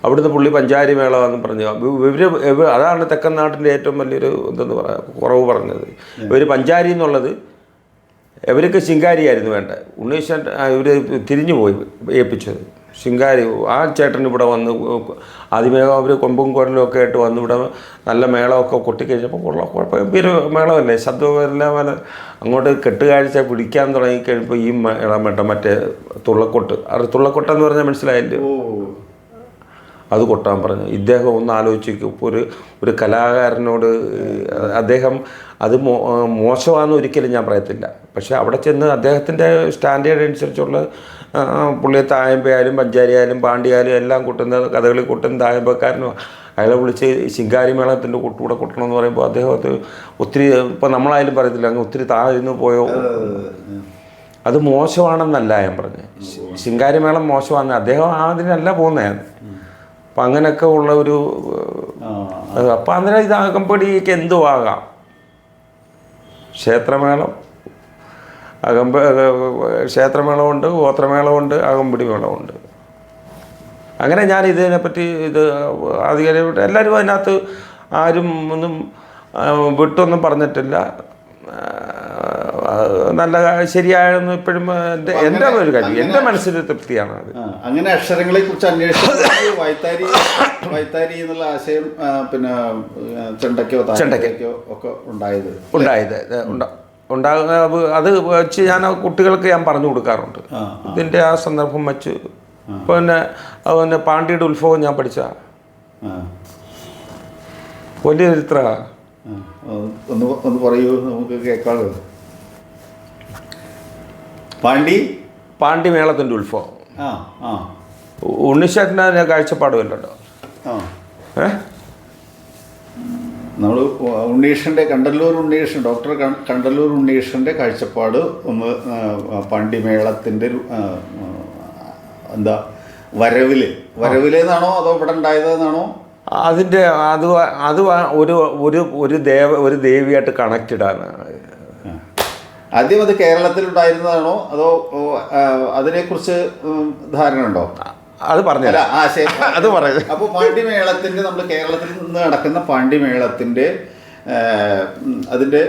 അവിടുന്ന് പുള്ളി പഞ്ചാരി മേളമെന്ന് പറഞ്ഞു. അതാണ് തെക്കൻ നാട്ടിൻ്റെ ഏറ്റവും വലിയൊരു എന്തെന്ന് പറയാം കുറവ് പറഞ്ഞത്. ഇവർ പഞ്ചാരി എന്നുള്ളത് ഇവർക്ക് ശിങ്കാരിയായിരുന്നു വേണ്ട. ഉണ്ണീശേട്ടൻ ഇവർ തിരിഞ്ഞു പോയി ഏൽപ്പിച്ചത് ശിങ്കാരി. ആ ചേട്ടൻ ഇവിടെ വന്ന് ആദ്യമേ അവർ കൊമ്പും കുരലും ഒക്കെ ആയിട്ട് വന്ന് ഇവിടെ നല്ല മേളമൊക്കെ കൊട്ടിക്കഴിഞ്ഞപ്പോൾ കുഴപ്പമില്ല, മേളമല്ലേ, ശബ്ദമെല്ലാം വല്ല അങ്ങോട്ട് കെട്ടുകാഴ്ച പിടിക്കാൻ തുടങ്ങിക്കഴിഞ്ഞപ്പോൾ ഈ മേളം മറ്റേ തുള്ളക്കൊട്ട്, തുള്ളക്കൊട്ടെന്ന് പറഞ്ഞാൽ മനസ്സിലായില്ലേ, അത് കൊട്ടാൻ പറഞ്ഞു. ഇദ്ദേഹം ഒന്ന് ആലോചിക്കും, ഇപ്പോൾ ഒരു കലാകാരനോട് അദ്ദേഹം അത് മോശമാണെന്ന് ഒരിക്കലും ഞാൻ പറയത്തില്ല. പക്ഷേ അവിടെ ചെന്ന് അദ്ദേഹത്തിൻ്റെ സ്റ്റാൻഡേർഡ് അനുസരിച്ചുള്ള പുള്ളിയെ തായമ്പയായാലും പഞ്ചാരിയായാലും പാണ്ടിയായാലും എല്ലാം കൊട്ടുന്ന കഥകളി കൊട്ടുന്ന തായമ്പക്കാരനും അയാളെ വിളിച്ച് ശിങ്കാരി മേളത്തിൻ്റെ കൂടെ കൊട്ടണമെന്ന് പറയുമ്പോൾ അദ്ദേഹം അത് ഒത്തിരി, ഇപ്പം നമ്മളായാലും പറയത്തില്ല അങ്ങ് ഒത്തിരി താഴ്ന്നു പോയോ, അത് മോശമാണെന്നല്ല ഞാൻ പറഞ്ഞത്. ശിങ്കാരി മേളം മോശമാണെന്ന് അദ്ദേഹം അതിനല്ല പോകുന്നതാണ്. അപ്പം അങ്ങനെയൊക്കെ ഉള്ള ഒരു അപ്പം അന്നേരം ഇത് അകമ്പടിക്ക് എന്തും ആകാം. ക്ഷേത്രമേളം, ക്ഷേത്രമേളമുണ്ട്, ഗോത്രമേളമുണ്ട്, അകമ്പടി മേളമുണ്ട്. അങ്ങനെ ഞാൻ ഇതിനെപ്പറ്റി ആധികാരികമായിട്ട് എല്ലാവരും അതിനകത്ത് ആരും ഒന്നും വിട്ടൊന്നും പറഞ്ഞിട്ടില്ല. നല്ല ശരിയായെന്ന് ഇപ്പോഴും എൻ്റെ ഒരു കാര്യം, എൻ്റെ മനസ്സിന് തൃപ്തിയാണ് അത്. അങ്ങനെ അക്ഷരങ്ങളെ കുറിച്ച് അന്വേഷിച്ച് വൈത്താരി എന്നുള്ള ആശയം പിന്നെ ചെണ്ടയ്ക്കോ ഒക്കെ ഉണ്ടായത് അത് വെച്ച് ഞാൻ കുട്ടികൾക്ക് ഞാൻ പറഞ്ഞു കൊടുക്കാറുണ്ട്. ഇതിൻ്റെ ആ സന്ദർഭം വെച്ച് പിന്നെ പാണ്ഡ്യയുടെ ഉത്സവം ഞാൻ പഠിച്ച വലിയ ചരിത്ര. ഒന്ന് പറയൂ, നമുക്ക് കേൾക്കാമല്ലോ. പാണ്ഡ്യ മേളത്തിൻ്റെ ഉത്സവം ഉണ്ണിശേട്ടൻ്റെ കാഴ്ചപ്പാടുമല്ലോ. നമ്മൾ ഉണ്ണീഷൻ്റെ ഡോക്ടർ കണ്ടല്ലൂർ ഉണ്ണീഷൻ്റെ കാഴ്ചപ്പാട് ഒന്ന് പാണ്ഡിമേളത്തിൻ്റെ എന്താ വരവിലെന്നാണോ അതോ ഇവിടെ ഉണ്ടായതെന്നാണോ? അതിൻ്റെ അത് ഒരു ദേവിയായിട്ട് കണക്റ്റഡ് ആണ്. ആദ്യം അത് കേരളത്തിലുണ്ടായിരുന്നതാണോ അതോ അതിനെക്കുറിച്ച് ധാരണ ഉണ്ടോ? അത് പറഞ്ഞല്ല, അത് പറയാം. അപ്പോൾ പാണ്ഡിമേളത്തിൻ്റെ നമ്മൾ കേരളത്തിൽ നിന്ന് നടക്കുന്ന പാണ്ഡിമേളത്തിൻ്റെ അതിൻ്റെ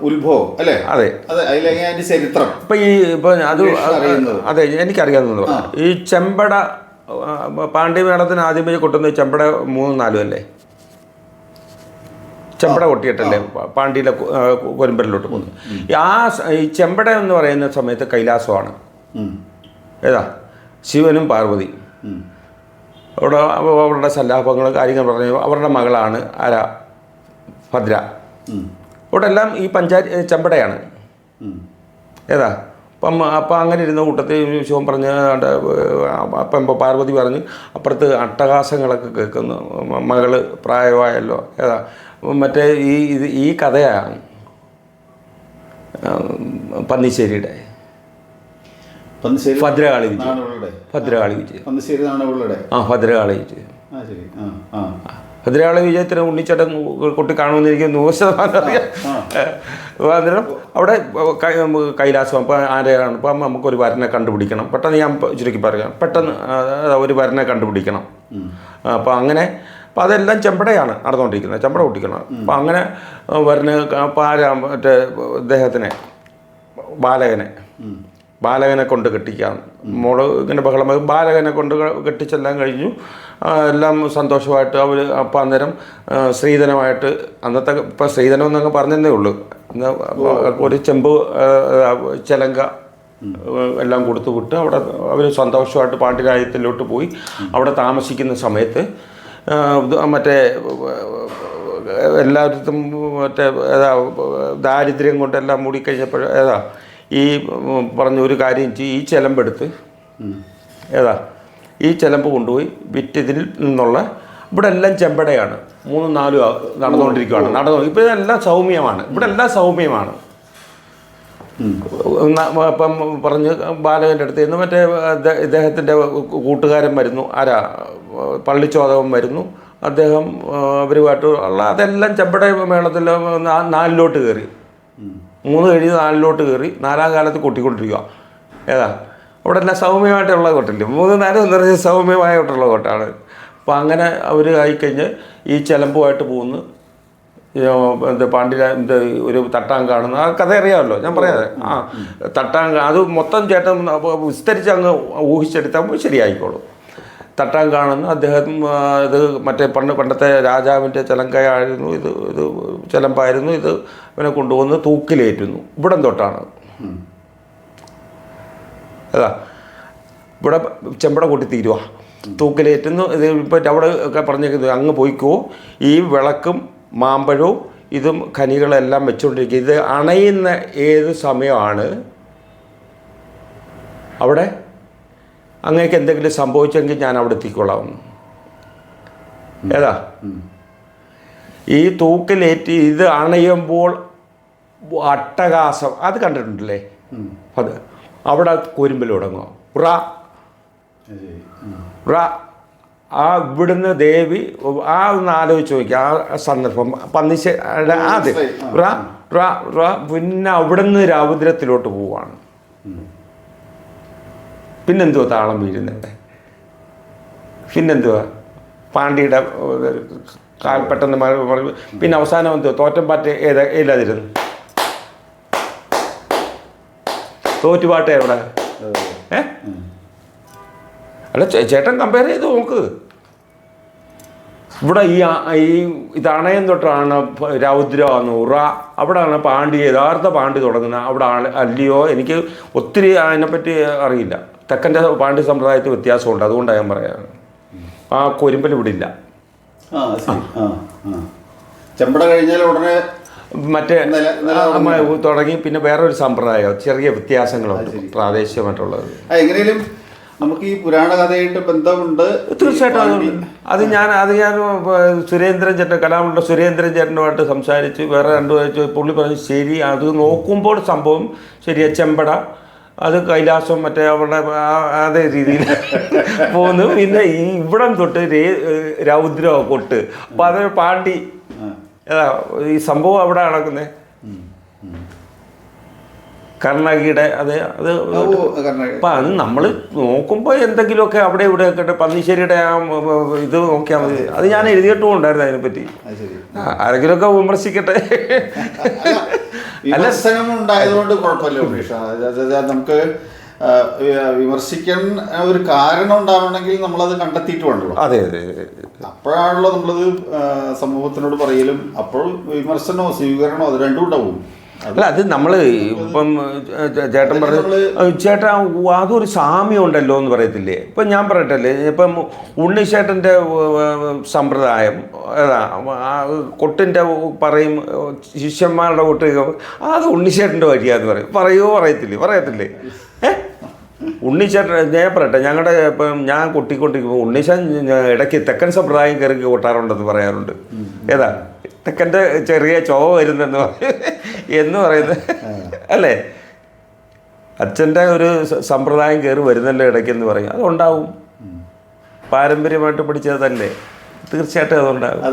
ഉത്ഭവം അല്ലേ? അതെ, അതിലെങ്ങനെ അതിൻ്റെ ചരിത്രം അതെ എനിക്കറിയാവുന്നത്. ഈ ചെമ്പട പാണ്ഡിമേളത്തിന് ആദ്യമേ കൊട്ടുന്നത് ചെമ്പട 3-4 അല്ലേ? ചെമ്പട കൊട്ടിയിട്ടല്ലേ പാണ്ഡ്യയിലെ കൊരുമ്പലിലോട്ട് പോകുന്നത്. ഈ ചെമ്പട എന്ന് പറയുന്ന സമയത്ത് കൈലാസമാണ്. ഏതാ? ശിവനും പാർവതിയും. അവരുടെ സല്ലാപങ്ങൾ കാര്യങ്ങൾ പറഞ്ഞു. അവരുടെ മകളാണ് ആരാ? ഭദ്ര. ഇവിടെ എല്ലാം ഈ ചെമ്പടയാണ്. ഏതാ? അപ്പം അങ്ങനെ ഇരുന്ന കൂട്ടത്തിൽ ശിവൻ പറഞ്ഞ് അപ്പം പാർവതി പറഞ്ഞ് അപ്പുറത്ത് അട്ടഹാസങ്ങളൊക്കെ കേൾക്കുന്നു, മകള് പ്രായമായല്ലോ. ഏതാ? മറ്റേ ഈ കഥയാണ് പന്നിശ്ശേരിയുടെ ഭദ്രകാളി വിജയം. ഭദ്രകാളി വിജയം. ഭദ്രകാളി വിജയം. ഭദ്രകാളി വിജയത്തിന് ഉണ്ണിച്ചേട്ടൻ കൊട്ടി കാണുമെന്ന് എനിക്ക് 100% അറിയാം. അന്നേരം അവിടെ കൈലാസം. അപ്പം ആരെയാണ്? അപ്പം നമുക്കൊരു വരനെ കണ്ടുപിടിക്കണം. പെട്ടെന്ന് ഞാൻ ചുരുക്കി പറയാം, പെട്ടെന്ന് ഒരു വരനെ കണ്ടുപിടിക്കണം. അപ്പം അങ്ങനെ അപ്പം അതെല്ലാം ചെമ്പടയാണ് നടന്നുകൊണ്ടിരിക്കുന്നത്, ചെമ്പട പൊട്ടിക്കണം. അപ്പം അങ്ങനെ വരന് മറ്റേ ഇദ്ദേഹത്തിനെ ബാലകനെ കൊണ്ട് കെട്ടിക്കാം. മോള് ഇങ്ങനെ ബഹളം, ബാലകനെ കൊണ്ട് കെട്ടിച്ചെല്ലാം കഴിഞ്ഞു. എല്ലാം സന്തോഷമായിട്ട് അവർ അപ്പം അന്നേരം സ്ത്രീധനമായിട്ട്, അന്നത്തെ ഇപ്പം സ്ത്രീധനം എന്നങ്ങ് പറഞ്ഞതേ ഉള്ളൂ, ഒരു ചെമ്പ് ചിലങ്ക എല്ലാം കൊടുത്തു വിട്ട് അവിടെ അവർ സന്തോഷമായിട്ട് പാണ്ഡ്യരാജ്യത്തിലോട്ട് പോയി. അവിടെ താമസിക്കുന്ന സമയത്ത് മറ്റേ എല്ലായിടത്തും മറ്റേ ദാരിദ്ര്യം കൊണ്ടെല്ലാം മൂടിക്കഴിഞ്ഞപ്പോൾ ഈ പറഞ്ഞ ഒരു കാര്യം ഈ ചിലമ്പെടുത്ത് ഈ ചിലമ്പ് കൊണ്ടുപോയി വിറ്റതിൽ നിന്നുള്ള ഇവിടെ എല്ലാം ചെമ്പടയാണ്. 3-4 നടന്നുകൊണ്ടിരിക്കുകയാണ്. ഇപ്പം ഇതെല്ലാം സൗമ്യമാണ്, ഇവിടെ എല്ലാം സൗമ്യമാണ്. അപ്പം പറഞ്ഞ് ബാലകൻ്റെ അടുത്ത് നിന്ന് മറ്റേ ഇദ്ദേഹത്തിൻ്റെ കൂട്ടുകാരൻ വരുന്നു, ആരാ? പള്ളിച്ചോദവൻ വരുന്നു. അദ്ദേഹം അവരുമായിട്ട് ഉള്ള അതെല്ലാം ചെമ്പട മേളത്തിൽ 4 കയറി, 3 കഴിഞ്ഞ് 4 കയറി 4-ാം കാലത്ത് കൊട്ടിക്കൊണ്ടിരിക്കുക. ഏതാ? അവിടെ എല്ലാം സൗമ്യമായിട്ടുള്ള കൊട്ടില്ല. 3-4 എന്ന് പറഞ്ഞാൽ സൗമ്യമായിട്ടുള്ള കൊട്ടാണ്. അപ്പം അങ്ങനെ അവർ ആയിക്കഴിഞ്ഞ് ഈ ചിലമ്പുമായിട്ട് പോകുന്നു. പാണ്ഡ്യ ഒരു തട്ടാൻ കാണുന്ന ആ കഥ അറിയാമല്ലോ, ഞാൻ പറയാതെ. തട്ടാൻ അത് മൊത്തം ചേട്ടൻ വിസ്തരിച്ച് അങ്ങ് ഊഹിച്ചെടുത്താൽ ശരിയായിക്കോളും. തട്ടാൻ കാണുന്ന അദ്ദേഹം ഇത് മറ്റേ പണ്ടത്തെ രാജാവിൻ്റെ ചിലങ്കയായിരുന്നു, ഇത് ചിലമ്പായിരുന്നു. ഇത് ഇവനെ കൊണ്ടുവന്ന് തൂക്കിലേറ്റുന്നു. ഇവിടം തൊട്ടാണ്. അതാ ഇവിടെ ചെമ്പട കൊട്ടി തീരുക, തൂക്കിലേറ്റുന്നു. ഇത് ഇപ്പം അവിടെ ഒക്കെ പറഞ്ഞേക്കുന്നത് അങ്ങ് പോയിക്കോ, ഈ വിളക്കും മാമ്പഴവും ഇതും ഖനികളെല്ലാം വെച്ചുകൊണ്ടിരിക്കുക. ഇത് അണയുന്ന ഏത് സമയമാണ് അവിടെ അങ്ങേക്ക് എന്തെങ്കിലും സംഭവിച്ചെങ്കിൽ ഞാൻ അവിടെ എത്തിക്കൊള്ളാമെന്ന്. ഏതാ? ഈ തൂക്കിലേറ്റ് ഇത് അണയുമ്പോൾ അട്ടഹാസം അത് കണ്ടിട്ടുണ്ടല്ലേ? അത് അവിടെ കൊരുമ്പൽ തുടങ്ങുക. ഇവിടുന്ന് ദേവി ഒന്ന് ആലോചിച്ച് നോക്കി ആ സന്ദർഭം. പന്നിശ്ശേരി ആദ്യം പിന്നെ അവിടുന്ന് രൗദ്രത്തിലോട്ട് പോവാണ്. പിന്നെന്തുവാ താളം വീഴുന്നത്? പിന്നെന്തുവാ പാണ്ഡ്യയുടെ പെട്ടെന്ന് പിന്നെ അവസാനം എന്തുവാ? തോറ്റംപാട്ട് ഏതാതിരുന്നു? തോറ്റുപാട്ട് എവിടെ? അല്ല ചേട്ടൻ കമ്പയർ ചെയ്ത് നോക്ക്. ഇവിടെ ഈ ഇതണയം തൊട്ടാണ് രൗദ്രമാണ് അവിടെയാണ് യഥാർത്ഥ പാണ്ഡ്യ തുടങ്ങുന്നത്. അവിടെ അല്ലയോ? എനിക്ക് ഒത്തിരി അതിനെപ്പറ്റി അറിയില്ല. തെക്കൻ്റെ പാണ്ഡ്യ സമ്പ്രദായത്തിൽ വ്യത്യാസമുണ്ട്, അതുകൊണ്ടാണ് ഞാൻ പറയാം. ആ കൊരുമ്പൽ ഇവിടെ ഇല്ല. ചെമ്പട കഴിഞ്ഞാൽ ഉടനെ മറ്റേ തുടങ്ങി. പിന്നെ വേറൊരു സമ്പ്രദായം, ചെറിയ വ്യത്യാസങ്ങളുണ്ട് പ്രാദേശികമായിട്ടുള്ളത്. എങ്ങനെയും നമുക്ക് ഈ പുരാണ കഥയായിട്ട് ബന്ധമുണ്ട്. തീർച്ചയായിട്ടും അത് ഞാൻ സുരേന്ദ്രൻ ചേട്ടൻ കലാമുണ്ട സുരേന്ദ്രൻ ചേട്ടനുമായിട്ട് സംസാരിച്ച് വേറെ രണ്ടു പുള്ളി പറഞ്ഞു ശരി, അത് നോക്കുമ്പോൾ സംഭവം ശരിയാ, ചെമ്പട അത് കൈലാസം മറ്റേ അവരുടെ അതേ രീതിയിൽ പോകുന്നു. പിന്നെ ഈ ഇവിടം തൊട്ട് രൗദ്രോ കൊട്ട് അപ്പം അത് പാണ്ടി ഏതാ ഈ സംഭവം അവിടെ നടക്കുന്നത് കർണാടകയുടെ അത് അപ്പം അത് നമ്മൾ നോക്കുമ്പോൾ എന്തെങ്കിലുമൊക്കെ അവിടെ ഇവിടെ ഒക്കെ പന്നിശ്ശേരിയുടെ ആ ഇത് നോക്കിയാൽ മതി. അത് ഞാൻ എഴുതിയിട്ടും ഉണ്ടായിരുന്നു അതിനെപ്പറ്റി. ആരെങ്കിലുമൊക്കെ വിമർശിക്കട്ടെ. വിമർശനം ഉണ്ടായതുകൊണ്ട് കുഴപ്പമില്ല. നമുക്ക് വിമർശിക്കാൻ ഒരു കാരണം ഉണ്ടാവണമെങ്കിൽ നമ്മളത് കണ്ടെത്തിയിട്ട് വേണ്ടല്ലോ. അതെ അതെ, അപ്പോഴാണല്ലോ നമ്മളത് സമൂഹത്തിനോട് പറയലും. അപ്പോൾ വിമർശനമോ സ്വീകരണമോ അത് രണ്ടും ഉണ്ടാവും. അല്ല അത് നമ്മൾ ഇപ്പം ചേട്ടൻ പറഞ്ഞു ചേട്ടാ അതൊരു സാമ്യം ഉണ്ടല്ലോ എന്ന് പറയത്തില്ലേ. ഇപ്പം ഞാൻ പറയട്ടല്ലേ, ഇപ്പം ഉണ്ണിച്ചേട്ടൻ്റെ സമ്പ്രദായം കൊട്ടിൻ്റെ പറയും ശിഷ്യന്മാരുടെ കൊട്ട് അത് ഉണ്ണിച്ചേട്ടൻ്റെ വഴിയാന്ന് പറയുമോ പറയത്തില്ലേ ഉണ്ണിച്ചേട്ടൻ ഞാൻ പറയട്ടെ, ഞങ്ങളുടെ ഇപ്പം ഞാൻ കൊട്ടിക്കൊണ്ടിരിക്കുമ്പോൾ ഉണ്ണിച്ചേട്ടൻ ഇടയ്ക്ക് തെക്കൻ സമ്പ്രദായം കയറി കൊട്ടാറുണ്ടെന്ന് പറയാറുണ്ട്. ഏതാ തെക്കൻ്റെ ചെറിയ ചോവ വരുന്നെന്ന് എന്ന് പറയുന്നത് അല്ലേ, അച്ഛൻ്റെ ഒരു സമ്പ്രദായം കയറി വരുന്നല്ലോ ഇടയ്ക്കെന്ന് പറയും. അതുണ്ടാവും, പാരമ്പര്യമായിട്ട് പഠിച്ചതല്ലേ, തീർച്ചയായിട്ടും അതുണ്ടാകും.